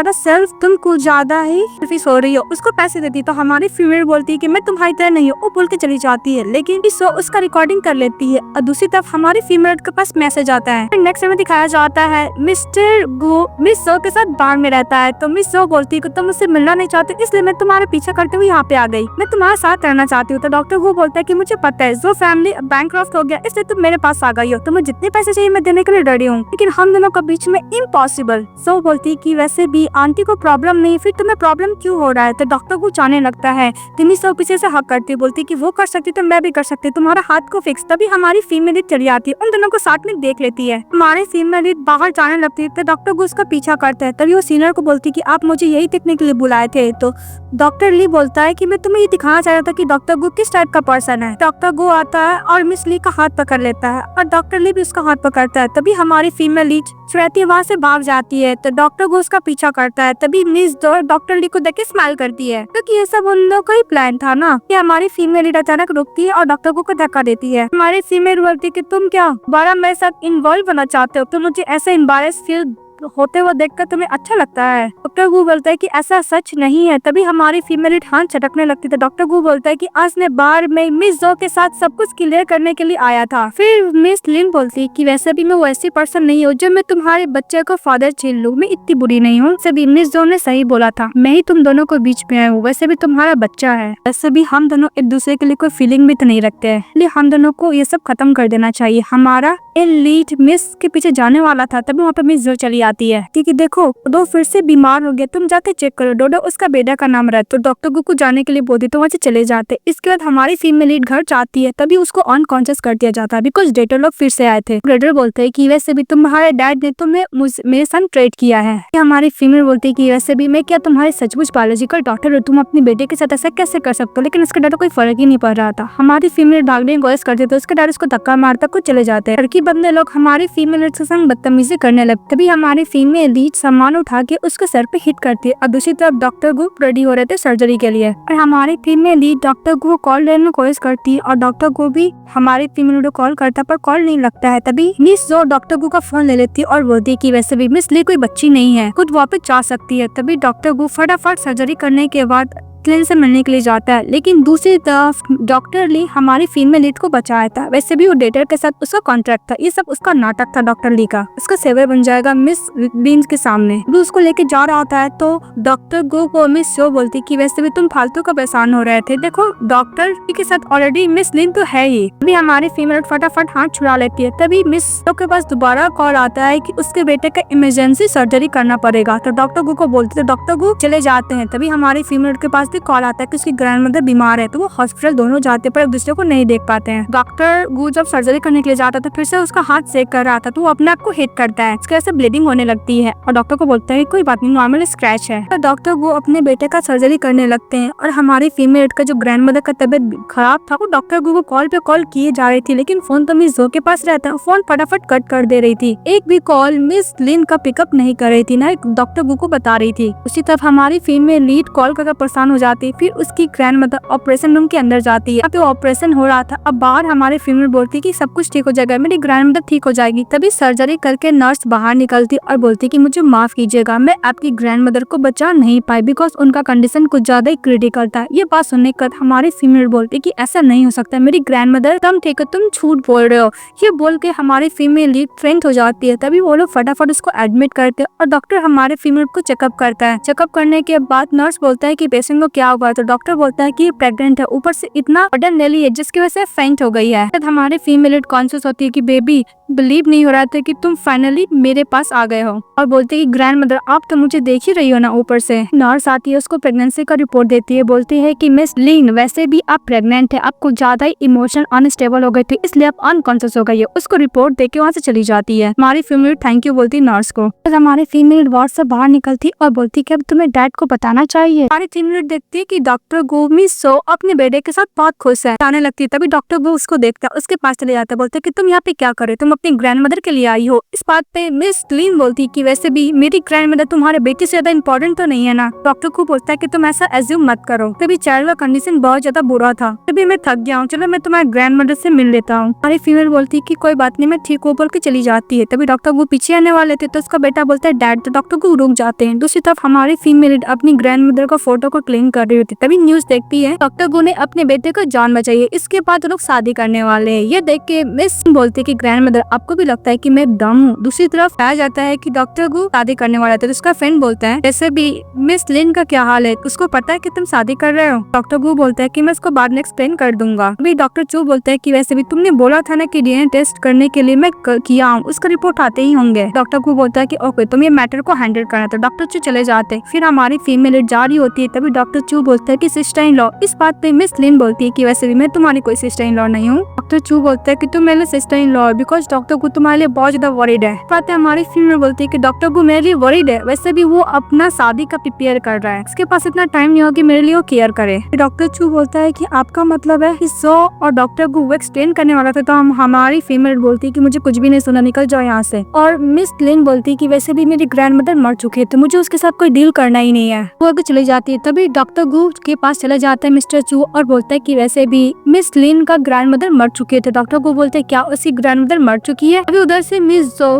तुम कुछ ज्यादा ही सेल्फिश हो रही हो, उसको पैसे देती। तो हमारी फीमेल बोलती कि मैं तुम्हारी तरह नहीं हूँ, वो बोल के चली जाती है, लेकिन मिस जो उसका रिकॉर्डिंग कर लेती है। और दूसरी तरफ हमारी फीमेल के पास मैसेज आता है। नेक्स्ट में दिखाया जाता है मिस्टर गो मिस जो के साथ बार में रहता है। तो मिस जो बोलती है कि तुम मुझसे मिलना नहीं चाहते, इसलिए मैं तुम्हारे पीछे करते हुए यहाँ पे आ गई, मैं तुम्हारे साथ रहना चाहती हूँ। तो डॉक्टर गो बोलता है कि मुझे पता है जो फैमिली बैंकक्रफ्ट हो गया, इसलिए तुम मेरे पास आ गई हो, तुम्हें जितने पैसे चाहिए मैं देने के लिए रेडी हूँ, लेकिन हम दोनों के बीच में इम्पॉसिबल। सो बोलती कि वैसे भी आंटी को प्रॉब्लम नहीं, फिर तुम्हें प्रॉब्लम क्यों हो रहा है। तो डॉक्टर को जाने लगता है। तिमी सो पीछे से हक करती, बोलती कि वो कर सकती तो मैं भी कर सकती, तुम्हारा हाथ को फिक्स। तभी हमारी फीमेल लीड चली आती है, उन दोनों को साथ में देख लेती है। हमारी फीमेल लीड बाहर जाने लगती है तो डॉक्टर को उसका पीछा करता है। तभी वो सीनियर को बोलती कि आप मुझे यही देखने के लिए बुलाए थे। तो डॉक्टर ली बोलता है कि मैं तुम्हें ये दिखाना चाह रहा था कि डॉक्टर गो किस टाइप का पर्सन है। डॉक्टर गो आता है और मिस ली का हाथ पकड़ लेता है और डॉक्टर ली भी उसका हाथ पकड़ता है। तभी हमारी फीमेल लीड श्वेती वहाँ से भाग जाती है। तो डॉक्टर गो उसका पीछा करता है। तभी मिस डॉक्टर ली को देख के स्माइल करती है, क्योंकि ये सब उन लोगों का ही प्लान था ना। कि हमारी फीमेल लीड अचानक रुकती है और डॉक्टर गो को धक्का देती है। हमारी फीमेल बोलती कि तुम क्या दोबारा मेरे साथ इन्वॉल्व होना चाहते हो, तो मुझे ऐसे एम्बैरेस फील होते हुए देखकर तुम्हें अच्छा लगता है। डॉक्टर गू बोलता है कि ऐसा सच नहीं है। तभी हमारी फीमेल लीड हाथ चटकने लगती है। डॉक्टर गू बोलता है कि आज ने बार में मिस जो के साथ सब कुछ क्लियर करने के लिए आया था। फिर मिस लिन बोलती है कि वैसे भी मैं वैसी पर्सन नहीं हूँ जो मैं तुम्हारे बच्चे को फादर छीन लूँ, मैं इतनी बुरी नहीं हूँ। सभी मिस जो ने सही बोला था, मैं ही तुम दोनों को बीच में हूँ, वैसे भी तुम्हारा बच्चा है, वैसे भी हम दोनों एक दूसरे के लिए कोई फीलिंग भी तो नहीं रखते हैं, इसलिए हम दोनों को ये सब खत्म कर देना चाहिए। हमारा लीड मिस के पीछे जाने वाला था, तभी वहाँ पे मिस जो चली आती है कि देखो डोडो फिर से बीमार हो गया, तुम जाके चेक करो। डोडो उसका बेटा का नाम रहता। तो डॉक्टर को जाने के लिए बोलती तो वहाँ से चले जाते। इसके बाद हमारी फीमेल लीड घर जाती है, तभी उसको अनकॉन्शियस कर दिया जाता है बिकॉज डेटर लोग फिर से आए थे। रेडर बोलते है कि वैसे भी तुम्हारे डैड ने तुम्हें मेरे साथ ट्रेड किया है। हमारी फीमेल बोलती है कि वैसे भी मैं क्या तुम्हारे सचमुच बायोलॉजिकल डॉक्टर हो, तुम अपने बेटे के साथ ऐसा कैसे कर सकते हो। लेकिन उसके डैड को कोई फर्क ही नहीं पड़ रहा था। हमारी फीमेल भागने की कोशिश करते थे, उसके डैड उसको धक्का मारता कुछ चले जाते हैं। लड़की बंदे लोग हमारी फीमेल लीड के संग बदतमीजी करने लगते। तभी हमारी फीमेल लीड सामान उठा के उसके सर पे हिट करती है और दूसरी तरफ डॉक्टर गो रेडी हो रहे थे सर्जरी के लिए। और हमारी फीमेल लीड डॉक्टर गो कॉल लेने की कोशिश करती है और डॉक्टर गो भी हमारी फीमेल लीड को कॉल करता है पर कॉल नहीं लगता है। तभी मिस जो डॉक्टर गो का फोन ले लेती है और बोलती है कि वैसे भी मिस ली कोई बच्ची नहीं है, खुद वापस जा सकती है। तभी डॉक्टर गो फटाफट सर्जरी करने के बाद क्लिन से मिलने के लिए जाता है। लेकिन दूसरी तरफ डॉक्टर ली हमारी फीमेल लीड को बचाया था। वैसे भी वो डेटर के साथ उसका कॉन्ट्रैक्ट था, ये सब उसका नाटक था डॉक्टर ली का। उसका सेवर बन जाएगा मिस बीन्स के सामने। वो उसको लेके जा रहा होता है तो डॉक्टर गो को मिस शो बोलती कि वैसे भी तुम फालतू का परेशान हो रहे थे, देखो डॉक्टर के साथ ऑलरेडी मिस लिन तो है ही। तभी हमारी फीमेल फटाफट हाथ छुड़ा लेती है। तभी मिस के पास दोबारा कॉल आता है कि उसके बेटे का इमरजेंसी सर्जरी करना पड़ेगा। तो डॉक्टर गो को बोलते तो डॉक्टर गो चले जाते हैं। तभी हमारी फीमेल के पास कॉल आता है कि उसकी ग्रैंडमदर बीमार है, तो वो हॉस्पिटल दोनों जाते पर एक दूसरे को नहीं देख पाते हैं। डॉक्टर गू जब सर्जरी करने के लिए जाता था फिर से उसका हाथ सेक कर रहा था तो वो अपने आप को हिट करता है, इसके वजह से ब्लीडिंग होने लगती है और डॉक्टर को बोलता है कोई बात नहीं, नॉर्मल स्क्रैच है। तो डॉक्टर गू अपने बेटे का सर्जरी करने लगते हैं और हमारी फीमेल का जो ग्रैंडमदर का तबियत खराब था वो डॉक्टर गू को कॉल पे कॉल किए जा रही थी, लेकिन फोन तो मिस जो के पास रहता है, फोन फटाफट कट कर दे रही थी। एक भी कॉल मिस लिन का पिकअप नहीं कर रही थी, ना डॉक्टर गू को बता रही थी। उसी तरफ हमारी फीमेल लीड कॉल करके परेशान हो जाती है। फिर उसकी ग्रैंडमदर ऑपरेशन रूम के अंदर जाती है। तो ऑपरेशन हो रहा था। अब बाहर हमारे फीमेल बोलती कि सब कुछ ठीक हो जाएगा, मेरी ग्रैंडमदर ठीक हो जाएगी। तभी सर्जरी करके नर्स बाहर निकलती और बोलती कि मुझे माफ कीजिएगा, मैं आपकी ग्रैंडमदर को बचा नहीं पाई बिकॉज उनका कंडीशन कुछ ज्यादा ही क्रिटिकल था। ये बात सुनने कर हमारी फीमेल बोलती कि ऐसा नहीं हो सकता, मेरी ग्रैंडमदर तुम ठीक है, तुम झूठ बोल रहे हो। ये बोल के हमारी फीमेल लीड फेंट हो जाती है। तभी वो लोग फटाफट उसको एडमिट करते हैं और डॉक्टर हमारे फीमेल को चेकअप करता है। चेकअप करने के बाद नर्स बोलता है कि पेशेंट को क्या हुआ, तो डॉक्टर बोलता है कि प्रेग्नेंट है, ऊपर से इतना बर्डन ले ली है जिसकी वजह से फेंट हो गई है। हमारी फीमेल लीड कॉन्शियस होती है कि बेबी बिलीव नहीं हो रहा था कि तुम फाइनली मेरे पास आ गए हो, और बोलते कि ग्रैंडमदर आप तो मुझे देख ही रही हो ना। ऊपर से नर्स आती है, उसको प्रेगनेंसी का रिपोर्ट देती है, बोलती है कि मिस लीन वैसे भी आप प्रेग्नेंट है, आपको ज्यादा ही इमोशनल अनस्टेबल हो गए थे इसलिए आप अनकॉन्शियस हो गई है। उसको रिपोर्ट देके वहाँ से चली जाती है। हमारी फीमेल थैंक यू बोलती नर्स को। हमारी फीमेल वार्ड से बाहर निकलती और बोलती कि अब तुम्हें डैड को बताना चाहिए। हमारी फीमेल देखती है कि डॉक्टर गो मिस सो अपने बेटे के साथ बहुत खुश है, आने लगती है। तभी डॉक्टर गो उसको देखता है, उसके पास चले जाता है, बोलते कि तुम यहाँ पे क्या कर रहे हो, तुम अपनी ग्रैंडमदर के लिए आई हो। इस बात पे मिस लीन बोलती कि वैसे भी मेरी ग्रैंडमदर तुम्हारे बेटे से ज्यादा इंपॉर्टेंट तो नहीं है ना। डॉक्टर को बोलता है कि तुम ऐसा एज्यूम मत करो, तभी चाइल्ड का कंडीशन बहुत ज्यादा बुरा था, तभी मैं थक गया हूँ, चलो मैं तुम्हारे ग्रैंडमदर से मिल लेता हूँ। हमारी फीमेल बोलती कि कोई बात नहीं, मैं ठीक हूँ बोल के चली जाती है। तभी डॉक्टर को पीछे आने वाले थे तो उसका बेटा बोलता है डैड, तो डॉक्टर को रुक जाते हैं। दूसरी तरफ हमारी फीमेल अपनी ग्रैंडमदर का फोटो को क्लीन कर रही होती, तभी न्यूज देखती है डॉक्टर गो ने अपने बेटे को जान बचाई है, इसके बाद लोग शादी करने वाले हैं। ये देख के मिस बोलती कि ग्रैंडमदर आपको भी लगता है कि मैं दम हूँ। दूसरी तरफ कहा जाता है कि डॉक्टर गो शादी करने वाला था, तो उसका फ्रेंड बोलता है जैसे भी मिस लिन का क्या हाल है, उसको पता है कि तुम शादी कर रहे हो। डॉक्टर गो बोलता है कि मैं उसको बाद में एक्सप्लेन कर दूंगा। अभी डॉक्टर चू बोलता है कि वैसे भी तुमने बोला था ना कि डीएनए टेस्ट करने के लिए मैं किया हूँ, उसका रिपोर्ट आते ही होंगे। डॉक्टर को बोलता है कि ओके तुम ये मैटर को हैंडल करना, तो डॉक्टर चू चले जाते। फिर हमारी फीमेल जा रही होती है, तभी डॉक्टर चू बोलता है कि सिस्टर इन लॉ। इस बात पे मिस लिन बोलती है कि वैसे भी मैं तुम्हारी कोई सिस्टर इन लॉ नहीं हूँ। डॉक्टर चू बोलता है कि तुम मेरे sister in law because doctor को तुम्हारे लिए बहुत ज्यादा वरीड है। बात है हमारी फीमेल बोलती है कि डॉक्टर को मेरे लिए वरीड है, वैसे भी वो अपना शादी का प्रिपेयर कर रहा है, उसके पास इतना टाइम नहीं हो कि मेरे लिए वो केयर करे। डॉक्टर चू बोलता है कि आपका मतलब है कि सो, और डॉक्टर को वो एक्सप्लेन करने वाला था, तो हमारी फीमेल बोलती है कि मुझे कुछ भी नहीं सुना, निकल जाओ यहाँ से। और मिस लिन बोलती है कि वैसे भी मेरी ग्रैंडमदर मर चुकी है, तो मुझे उसके साथ कोई डील करना ही नहीं है। वो आगे चली जाती है। तभी डॉक्टर गू के पास चला जाता है मिस्टर चू और बोलता है कि वैसे भी मिस लिन का ग्रैंडमदर मर चुकी है। तो डॉक्टर गू बोलते हैं क्या उसकी ग्रैंडमदर मर चुकी है। अभी उधर से मिस जो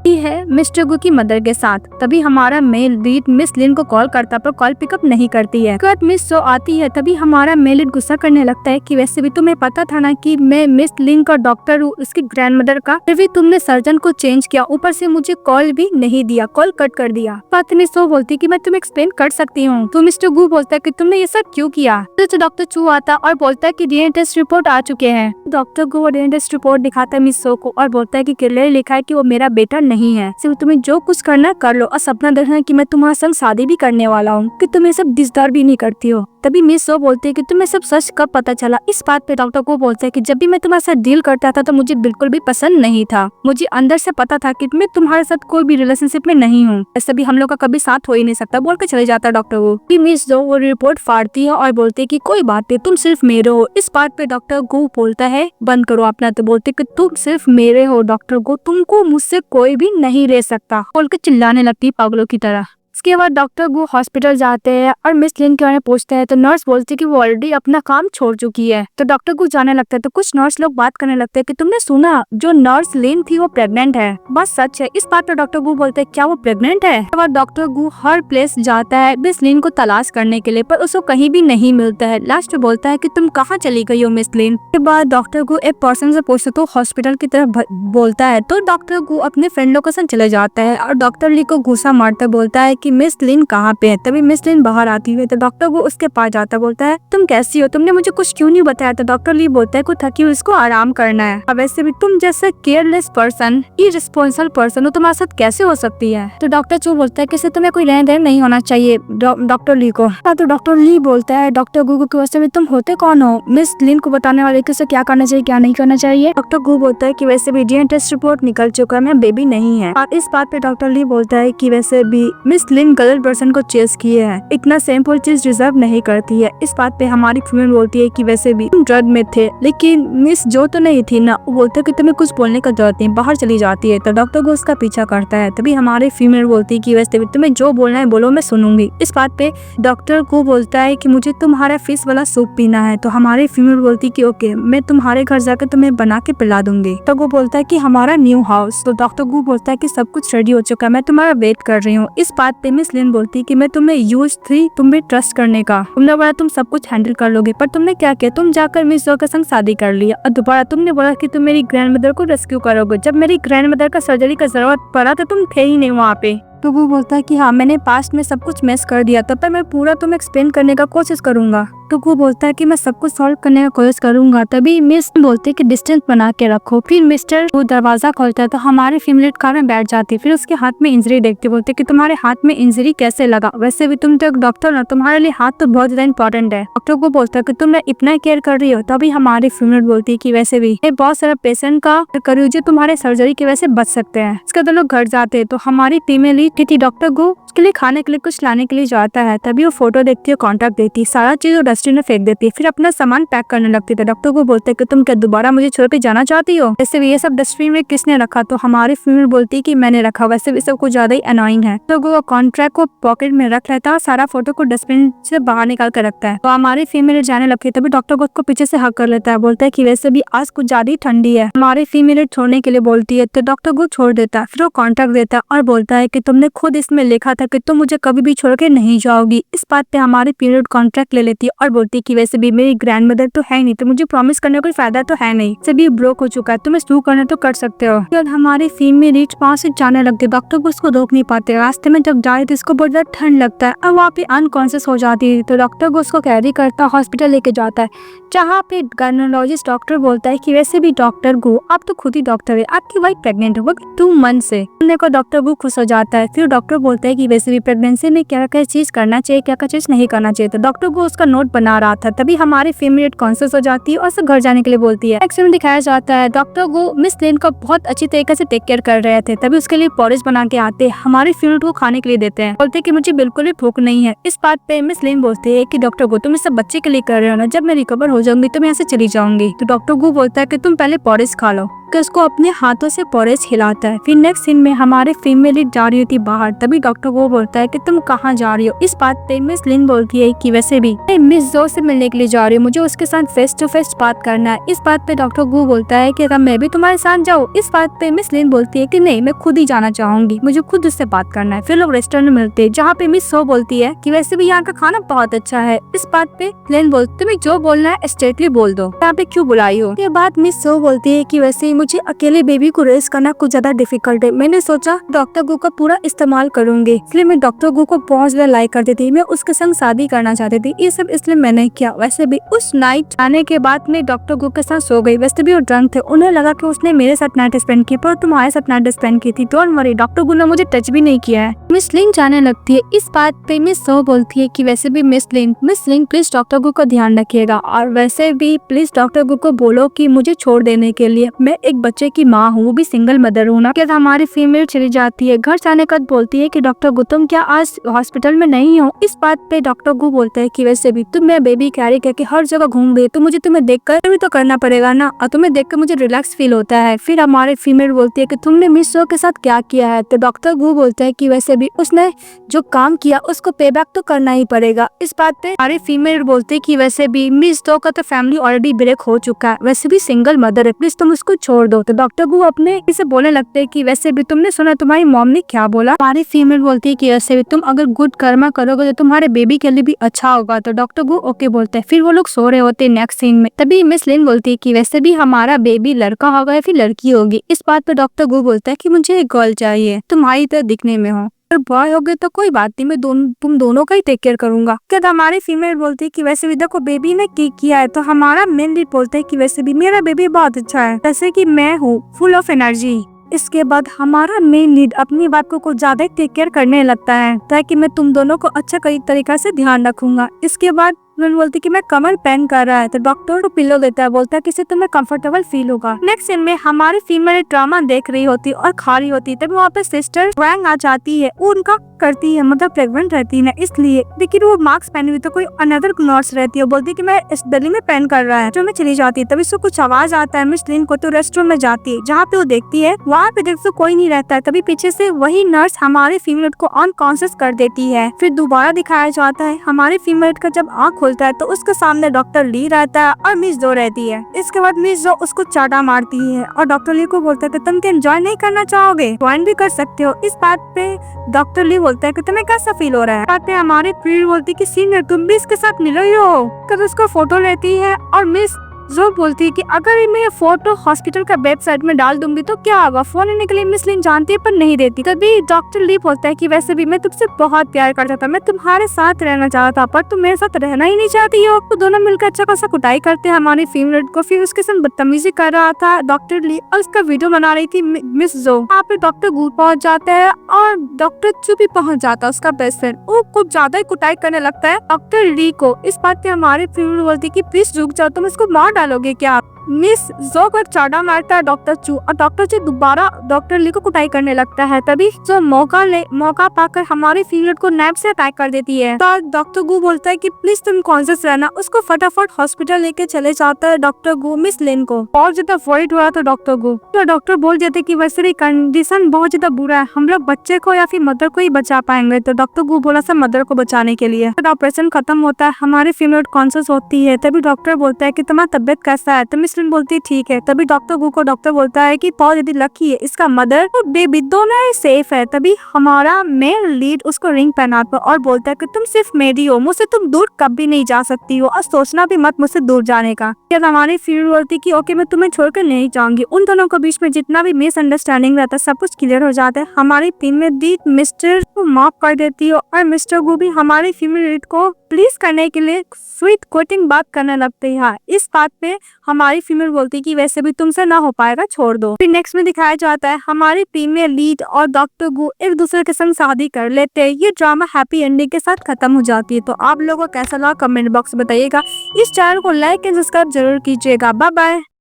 है मिस्टर गु की मदर के साथ। तभी हमारा मेल लीड मिस लिन को कॉल करता पर कॉल पिकअप नहीं करती है। मिस सो आती है, तभी हमारा मेल लीड गुस्सा करने लगता है कि वैसे भी तुम्हें पता था ना कि मैं मिस लिन का डॉक्टर हूँ, उसकी ग्रैंडमदर का, फिर भी तुमने सर्जन को चेंज किया, ऊपर से मुझे कॉल भी नहीं दिया, कॉल कट कर दिया। बात मिस सो बोलती कि मैं तुम्हें एक्सप्लेन कर सकती हूँ। तो मिस्टर गु बोलता है कि तुमने ये सब क्यों किया। तो डॉक्टर चू आता और बोलता है कि डीएनए टेस्ट रिपोर्ट आ चुके हैं। डॉक्टर गु डीएनए टेस्ट रिपोर्ट दिखाता है मिस सो को और बोलता है कि क्लियर लिखा है कि वो मेरा बेटा नहीं है, सिर्फ तुम्हें जो कुछ करना कर लो, और सपना देखना कि मैं तुम्हारे संग शादी भी करने वाला हूँ, कि तुम ये सब डिजर्व भी नहीं करती हो। तभी मिस सो बोलती है कि तुम्हें सब सच कब पता चला। इस बात पे डॉक्टर को बोलता है कि जब भी मैं तुम्हारे साथ डील करता था तो मुझे बिल्कुल भी पसंद नहीं था, मुझे अंदर से पता था कि मैं तुम्हारे साथ कोई भी रिलेशनशिप में नहीं हूँ, ऐसे भी हम लोग का कभी साथ हो ही नहीं सकता, बोल के चले जाता है डॉक्टर को। मिस जो वो रिपोर्ट फाड़ती है और बोलती है कि कोई बात नहीं, तुम सिर्फ मेरे हो। इस बात पे डॉक्टर गो बोलता है बंद करो अपना, तो बोलते कि तुम सिर्फ मेरे हो डॉक्टर गो, तुमको मुझसे कोई भी नहीं रह सकता, बोल के चिल्लाने लगती है पागलों की तरह। इसके बाद डॉक्टर गु हॉस्पिटल जाते हैं और मिस लिन के बारे में पूछते हैं, तो नर्स बोलती है कि वो ऑलरेडी अपना काम छोड़ चुकी है। तो डॉक्टर गु जाने लगता है, तो कुछ नर्स लोग बात करने लगते हैं कि तुमने सुना जो नर्स लिन थी वो प्रेग्नेंट है। बस सच है। इस बात पर डॉक्टर गु बोलते हैं क्या वो प्रेग्नेंट है। इसके बाद डॉक्टर गु हर प्लेस जाता है मिस लिन को तलाश करने के लिए, पर उसको कहीं भी नहीं मिलता है। लास्ट में बोलता है कि तुम कहाँ चली गई हो मिस लिन। के बाद डॉक्टर गु एक पर्सन से पूछते तो हॉस्पिटल की तरफ बोलता है, तो डॉक्टर गु अपने फ्रेंड लोग के साथ चले जाता है और डॉक्टर ली को घुसा मारता बोलता है कि मिस लिन कहाँ पे है। तभी मिस लिन बाहर आती है, तो डॉक्टर वो उसके पास जाता बोलता है तुम कैसी हो, तुमने मुझे कुछ क्यों नहीं बताया। तो डॉक्टर ली बोलता है कुछ थकी हुई, इसको आराम करना है। अब वैसे भी तुम जैसे केयरलेस पर्सन, इररिस्पांसिबल पर्सन हो, तुम्हारे साथ कैसे हो सकती है। तो डॉक्टर चू बोलता है कि तुम्हें कोई लेन देन नहीं होना चाहिए डॉक्टर ली को। तो डॉक्टर ली बोलता है डॉक्टर गु की वजह से तुम होते कौन हो, मिस लिन को बताने वाले किसे क्या करना चाहिए क्या नहीं करना चाहिए। डॉक्टर गु बोलता है कि वैसे भी डीएनए टेस्ट रिपोर्ट निकल चुका है, मैं बेबी नहीं है। और इस बात पे डॉक्टर ली बोलता है कि वैसे भी मिस लिन गलत पर्सन को चेस किए है, इतना सिंपल चीज डिजर्व नहीं करती है। इस बात पे हमारी फीमेल बोलती है कि वैसे भी तुम ड्रग में थे, लेकिन मिस जो तो नहीं थी ना, वो बोलते कि तुम्हें कुछ बोलने का जरूरत नहीं, बाहर चली जाती है। तो डॉक्टर को उसका पीछा करता है। तभी हमारी फीमेल बोलती है कि वैसे भी तुम्हें जो बोलना है बोलो, मैं सुनूंगी। इस बात पे डॉक्टर को बोलता है कि मुझे तुम्हारा फिश वाला सूप पीना है। तो हमारी फीमेल बोलती है कि ओके, मैं तुम्हारे घर जाकर तुम्हें बना के पिला दूंगी। तो वो बोलता है कि हमारा न्यू हाउस। तो डॉक्टर को बोलता है कि सब कुछ रेडी हो चुका है, मैं तुम्हारा वेट कर रही हूँ। इस बात पे मिस लिन बोलती है कि मैं तुम्हें यूज थी तुम्हें ट्रस्ट करने का, तुमने बोला तुम सब कुछ हैंडल कर लोगे, पर तुमने क्या किया, तुम जाकर मिस जो के संग शादी कर लिया और दोबारा तुमने बोला कि तुम मेरी ग्रैंडमदर को रेस्क्यू करोगे। जब मेरी ग्रैंडमदर का सर्जरी का जरूरत पड़ा तो तुम थे ही नहीं वहाँ पे। तो वो बोलता है कि हाँ, मैंने पास्ट में सब कुछ मिस कर दिया, तब पर मैं पूरा तुम्हें एक्सप्लेन करने का कोशिश करूंगा। तो वो बोलता है कि मैं सब कुछ सॉल्व करने का कोशिश करूंगा। तभी मिस बोलते कि डिस्टेंस बना के रखो। फिर मिस्टर वो दरवाजा खोलता है तो हमारी फीमेल कार में बैठ जाती है। फिर उसके हाथ में इंजरी देखते, बोलते कि तुम्हारे हाथ में इंजरी कैसे लगा, वैसे भी तुम तो एक डॉक्टर ना, तुम्हारे लिए हाथ तो बहुत ज्यादा इंपॉर्टेंट है। डॉक्टर को बोलता है कि तुम इतना केयर कर रही हो। तभी हमारी फीमेल बोलती है कि वैसे भी मैं बहुत सारा पेशेंट का कर रही हूँ जो तुम्हारे सर्जरी की वजह से बच सकते हैं। इसके बाद लोग घर जाते हैं तो हमारी फीमेल ही डॉक्टर को उसके लिए खाने के लिए कुछ लाने के लिए जाता है। तभी वो फोटो देखती है, कॉन्ट्रैक्ट देती है, सारा चीज वो डस्टबिन में फेंक देती है। फिर अपना सामान पैक करने लगती है। डॉक्टर को बोलते है कि तुम क्या दोबारा मुझे छोड़ के जाना चाहती हो, वैसे भी ये सब डस्टबिन में किसने रखा। तो हमारी फीमेल बोलती है कि मैंने रखा, वैसे भी सब कुछ ज्यादा ही अनोइंग है। तो वो कॉन्ट्रैक्ट को पॉकेट में रख लेता है, सारा फोटो को डस्टबिन से बाहर निकाल कर रखता है। तो हमारी फीमेल जाने लगती है। तभी डॉक्टर को उसको पीछे से हक कर लेता है, बोलता है कि वैसे भी आज कुछ ज्यादा ही ठंडी है। हमारी फीमेल छोड़ने के लिए बोलती है तो डॉक्टर को छोड़ देता है। फिर वो कॉन्ट्रैक्ट देता है और बोलता है कि तुमने खुद इसमें लिखा था कि तुम मुझे कभी भी छोड़ के नहीं जाओगी। इस बात पे हमारी पीरियड कॉन्ट्रैक्ट ले लेती है और बोलती है कि वैसे भी मेरी ग्रैंडमदर तो है नहीं, तो मुझे प्रॉमिस करने का कोई फायदा तो है नहीं, सभी ब्रोक हो चुका है, तुम्हें सू करना तो कर सकते हो। फिर हमारी फीमेल रीच वहाँ से जाने लगती है। डॉक्टर को उसको रोक नहीं पाते। रास्ते में जब जाए तो इसको बहुत ज्यादा ठंड लगता है और वहाँ पे अनकॉन्शियस हो जाती है। तो डॉक्टर को उसको कैरी करता हॉस्पिटल लेके जाता है, जहाँ पे गायनोलॉजिस्ट डॉक्टर बोलता है कि वैसे भी डॉक्टर को आप तो खुद ही डॉक्टर है, आपकी वाइफ प्रेग्नेंट हो 2 मंथ से। सुनने को डॉक्टर वो खुश हो जाता है। फिर डॉक्टर बोलता है कि वैसे भी प्रेगनेंसी में क्या क्या चीज करना चाहिए, क्या क्या चीज नहीं करना चाहिए। तो डॉक्टर को उसका नोट बना रहा था। तभी हमारी फीमेल कॉन्शियस हो जाती है और उसे घर जाने के लिए बोलती है। एक्शन में दिखाया जाता है डॉक्टर को मिस लिन को बहुत अच्छी तरीके से टेक केयर कर रहे थे। तभी उसके लिए पॉरेज बना के आते, हमारी फीमेल को खाने के लिए देते हैं, बोलते कि मुझे बिल्कुल भी भूख नहीं है। इस बात पे मिस लिन बोलते है कि डॉक्टर को तुम इस सब बच्चे के लिए कर रहे हो ना, जब मैं रिकवर हो जाऊंगी तो मैं यहाँ से चली जाऊंगी। तो डॉक्टर को बोलता है कि तुम पहले पॉरेज खा लो, कि उसको अपने हाथों से पॉरेज खिलाता है। फिर नेक्स्ट सीन में हमारे फीमेल जा रही होती बाहर। तभी डॉक्टर को बोलता है कि तुम कहाँ जा रही हो। इस बात पे मिस लिन बोलती है कि वैसे भी मैं मिस जो से मिलने के लिए जा रही हूँ, मुझे उसके साथ फेस टू फेस बात करना है। इस बात पे डॉक्टर गु बोलता है कि मैं भी तुम्हारे साथ जाऊँ। इस बात पे मिस लिन बोलती है कि नहीं, मैं खुद ही जाना चाहूंगी, मुझे खुद उससे बात करना है। फिर लोग रेस्टोरेंट में मिलते हैं, जहाँ पे मिस सो बोलती है कि वैसे भी यहाँ का खाना बहुत अच्छा है। इस बात पे लिन बोलती तुम्हें जो बोलना है स्ट्रेटली बोल दो, यहाँ पे क्यों बुलाई हो। ये बात मिस सो बोलती है कि वैसे ही मुझे अकेले बेबी को रेस करना कुछ ज्यादा डिफिकल्ट है, मैंने सोचा डॉक्टर गु का पूरा इस्तेमाल करूंगी, इसलिए मैं डॉक्टर गु को बहुत ज्यादा लाइक करती थी, मैं उसके संग शादी करना चाहती थी, ये सब इसलिए मैंने किया। वैसे भी उस नाइट आने के बाद मैं डॉक्टर गु के साथ सो गई। वैसे भी वो ड्रंक थे, उन्हें लगा कि उसने मेरे साथ नाइट स्पेंड की, पर तुम्हारे साथ नाइट स्पेंड की थी, डोंट वरी, डॉक्टर गु ने मुझे टच भी नहीं किया है। मिस लिन जाने लगती है। इस बात पे मिस सो बोलती है कि वैसे भी मिस लिन प्लीज डॉक्टर गु का ध्यान रखिएगा, और वैसे भी प्लीज डॉक्टर गु को बोलो कि मुझे छोड़ देने के लिए, मैं एक बच्चे की माँ हूँ, वो भी सिंगल मदर हूँ ना। क्या हमारी फीमेल चली जाती है। घर जाने का बोलती है कि डॉक्टर गु तुम क्या आज हॉस्पिटल में नहीं हो। इस बात पे डॉक्टर गु बोलता है कि वैसे भी तुम मैं बेबी कैरी करके हर जगह घूम रही, तो मुझे तुम्हें देखकर भी तो करना पड़ेगा ना, और तुम्हें देखकर मुझे रिलैक्स फील होता है। फिर हमारी फीमेल बोलती है कि तुमने मिस शो के साथ क्या किया है। तो डॉक्टर गु बोलता है कि वैसे भी उसने जो काम किया उसको पे बैक तो करना ही पड़ेगा। इस बात पे हमारी फीमेल बोलते है कि वैसे भी मिस शो का तो फैमिली ऑलरेडी ब्रेक हो चुका है, वैसे भी सिंगल मदर है, प्लीज तुम उसको छोड़ दो। तो डॉक्टर गु अपने इसे बोलने लगते है कि वैसे भी तुमने सुना तुम्हारी मॉम ने क्या बोला। हमारी फीमेल बोलती है कि वैसे भी तुम अगर गुड कर्मा करोगे तो तुम्हारे बेबी के लिए भी अच्छा होगा। तो डॉक्टर गु ओके बोलते हैं। फिर वो लोग सो रहे होते हैं नेक्स्ट सीन में। तभी मिस लिन बोलती है कि वैसे भी हमारा बेबी लड़का होगा या फिर लड़की होगी। इस बात पे डॉक्टर गु बोलता है कि मुझे एक गर्ल चाहिए, तुम्हारी तरह दिखने में हो, बॉय हो गए तो कोई बात नहीं, मैं तुम दोनों का ही टेक केयर करूंगा। क्या हमारी फीमेल बोलती है कि वैसे भी देखो बेबी ने किया है। तो हमारा मेन लीड बोलता है कि वैसे भी मेरा बेबी बहुत अच्छा है, जैसे कि मैं हूँ फुल ऑफ एनर्जी। इसके बाद हमारा मेन लीड अपनी बात को कुछ ज्यादा टेक केयर करने लगता है, ताकि मैं तुम दोनों को अच्छा कई तरीका से ध्यान रखूंगा। इसके बाद बोलती कि मैं कमर पेन कर रहा है, तो डॉक्टर को पिलो देता है, बोलता है कि इससे तुम्हें कंफर्टेबल फील होगा। नेक्स्ट सीन में हमारी फीमेल ड्रामा देख रही होती और खा रही होती, तभी वहाँ पे सिस्टर वैंग आ जाती है, वो उनका करती है, मतलब प्रेग्नेंट रहती है इसलिए। लेकिन वो मास्क पहनी हुई तो कोई अनदर नर्स रहती है, बोलती है कि मैं इस दिल्ली में पेन कर रहा है, जो मैं चली जाती है। तभी उसको कुछ आवाज आता है मिस लिन को, तो रेस्टोरेंट में जाती है जहाँ पे वो देखती है वहाँ पे देख तो कोई नहीं रहता है। तभी पीछे से वही नर्स हमारे फीमेल को अनकॉन्शियस कर देती है। फिर दोबारा दिखाया जाता है हमारे फीमेल का जब आँख खुलता है तो उसके सामने डॉक्टर ली रहता है और मिस जो रहती है। इसके बाद मिस जो उसको चाटा मारती है और डॉक्टर ली को बोलता है कि तुम क्या एंजॉय नहीं करना चाहोगे, ज्वाइन भी कर सकते हो। इस बात पे डॉक्टर ली बोलता है कि तुम्हें कैसा फील हो रहा है। बात पे हमारी प्रिय बोलती है कि सीनियर तुम भी इसके साथ मिल रही हो। कभी उसको फोटो लेती है और मिस जो बोलती है कि अगर मैं ये फोटो हॉस्पिटल का वेबसाइट में डाल दूंगी तो क्या होगा। फोन लेने के लिए मिस लिन जानती है पर नहीं देती। तभी डॉक्टर ली बोलता है कि वैसे भी मैं तुमसे बहुत प्यार करता था, मैं तुम्हारे साथ रहना चाहता था पर तुम मेरे साथ रहना ही नहीं चाहती हो। तो दोनों मिलकर अच्छा खासा कुटाई करते हैं हमारी फीमेल को। फिर उसके साथ बदतमीजी कर रहा था डॉक्टर ली और उसका वीडियो बना रही थी मिस जो। यहाँ पे डॉक्टर गू पहुंच जाता है और डॉक्टर चू भी पहुंच जाता है उसका बेस्ट फ्रेंड। वो कुछ ज्यादा ही कुटाई करने लगता है डॉक्टर ली को। इस बात पे हमारी फीमेल बोलती है कि प्लीज रुक जाओ, तुम इसको मार डालोगे क्या। मिस जो पर चाटा मारता है डॉक्टर चू और डॉक्टर चू दोबारा डॉक्टर ली को कुटाई करने लगता है। तभी जो मौका पाकर हमारी फीमेल को नैप से अटैक कर देती है। तो डॉक्टर गू बोलता है कि प्लीज तुम कॉन्शियस रहना। उसको फटाफट हॉस्पिटल लेके चले जाता है डॉक्टर गू मिस लिन को। और ज्यादा वरीड हुआ था डॉक्टर गू। तो डॉक्टर बोल देते कि वैसे कंडीशन बहुत ज्यादा बुरा है, हम लोग बच्चे को या फिर मदर को ही बचा पाएंगे। तो डॉक्टर गू बोला था मदर को बचाने के लिए। तो ऑपरेशन खत्म होता है, हमारी फीमेल कॉन्शियस होती है। तभी डॉक्टर बोलता है कि तुम्हारा तबियत कैसा है। तो मिस लिन बोलती है ठीक है। तभी डॉक्टर गू को डॉक्टर बोलता है कि बहुत यदि लकी है, इसका मदर और बेबी दोनों सेफ है। तभी हमारा मेल लीड उसको रिंग पहनाता और बोलता है कि तुम सिर्फ मेरी हो, मुझसे तुम दूर कभी नहीं जा सकती हो और सोचना भी मत मुझसे दूर जाने का। फिर हमारी फीमेल बोलती कि ओके मैं तुम्हें छोड़कर नहीं जाऊंगी। उन दोनों के बीच में जितना भी मिसअंडरस्टैंडिंग रहता है सब कुछ क्लियर हो जाता है। हमारी फीमेल लीड मिस्टर को माफ कर देती है और मिस्टर गू भी हमारी फीमेल लीड को प्लीज करने के लिए स्वीट कोटिंग बात करने लगते हैं। इस बात पे हमारी फीमेल बोलती कि वैसे भी तुमसे ना हो पाएगा, छोड़ दो। फिर नेक्स्ट में दिखाया जाता है हमारी फीमेल लीड और डॉक्टर गू एक दूसरे के संग शादी कर लेते हैं। ये ड्रामा हैप्पी एंडिंग के साथ खत्म हो जाती है। तो आप लोगों को कैसा लगा कमेंट बॉक्स में बताइएगा। इस चैनल को लाइक एंड सब्सक्राइब जरूर कीजिएगा। Bye bye.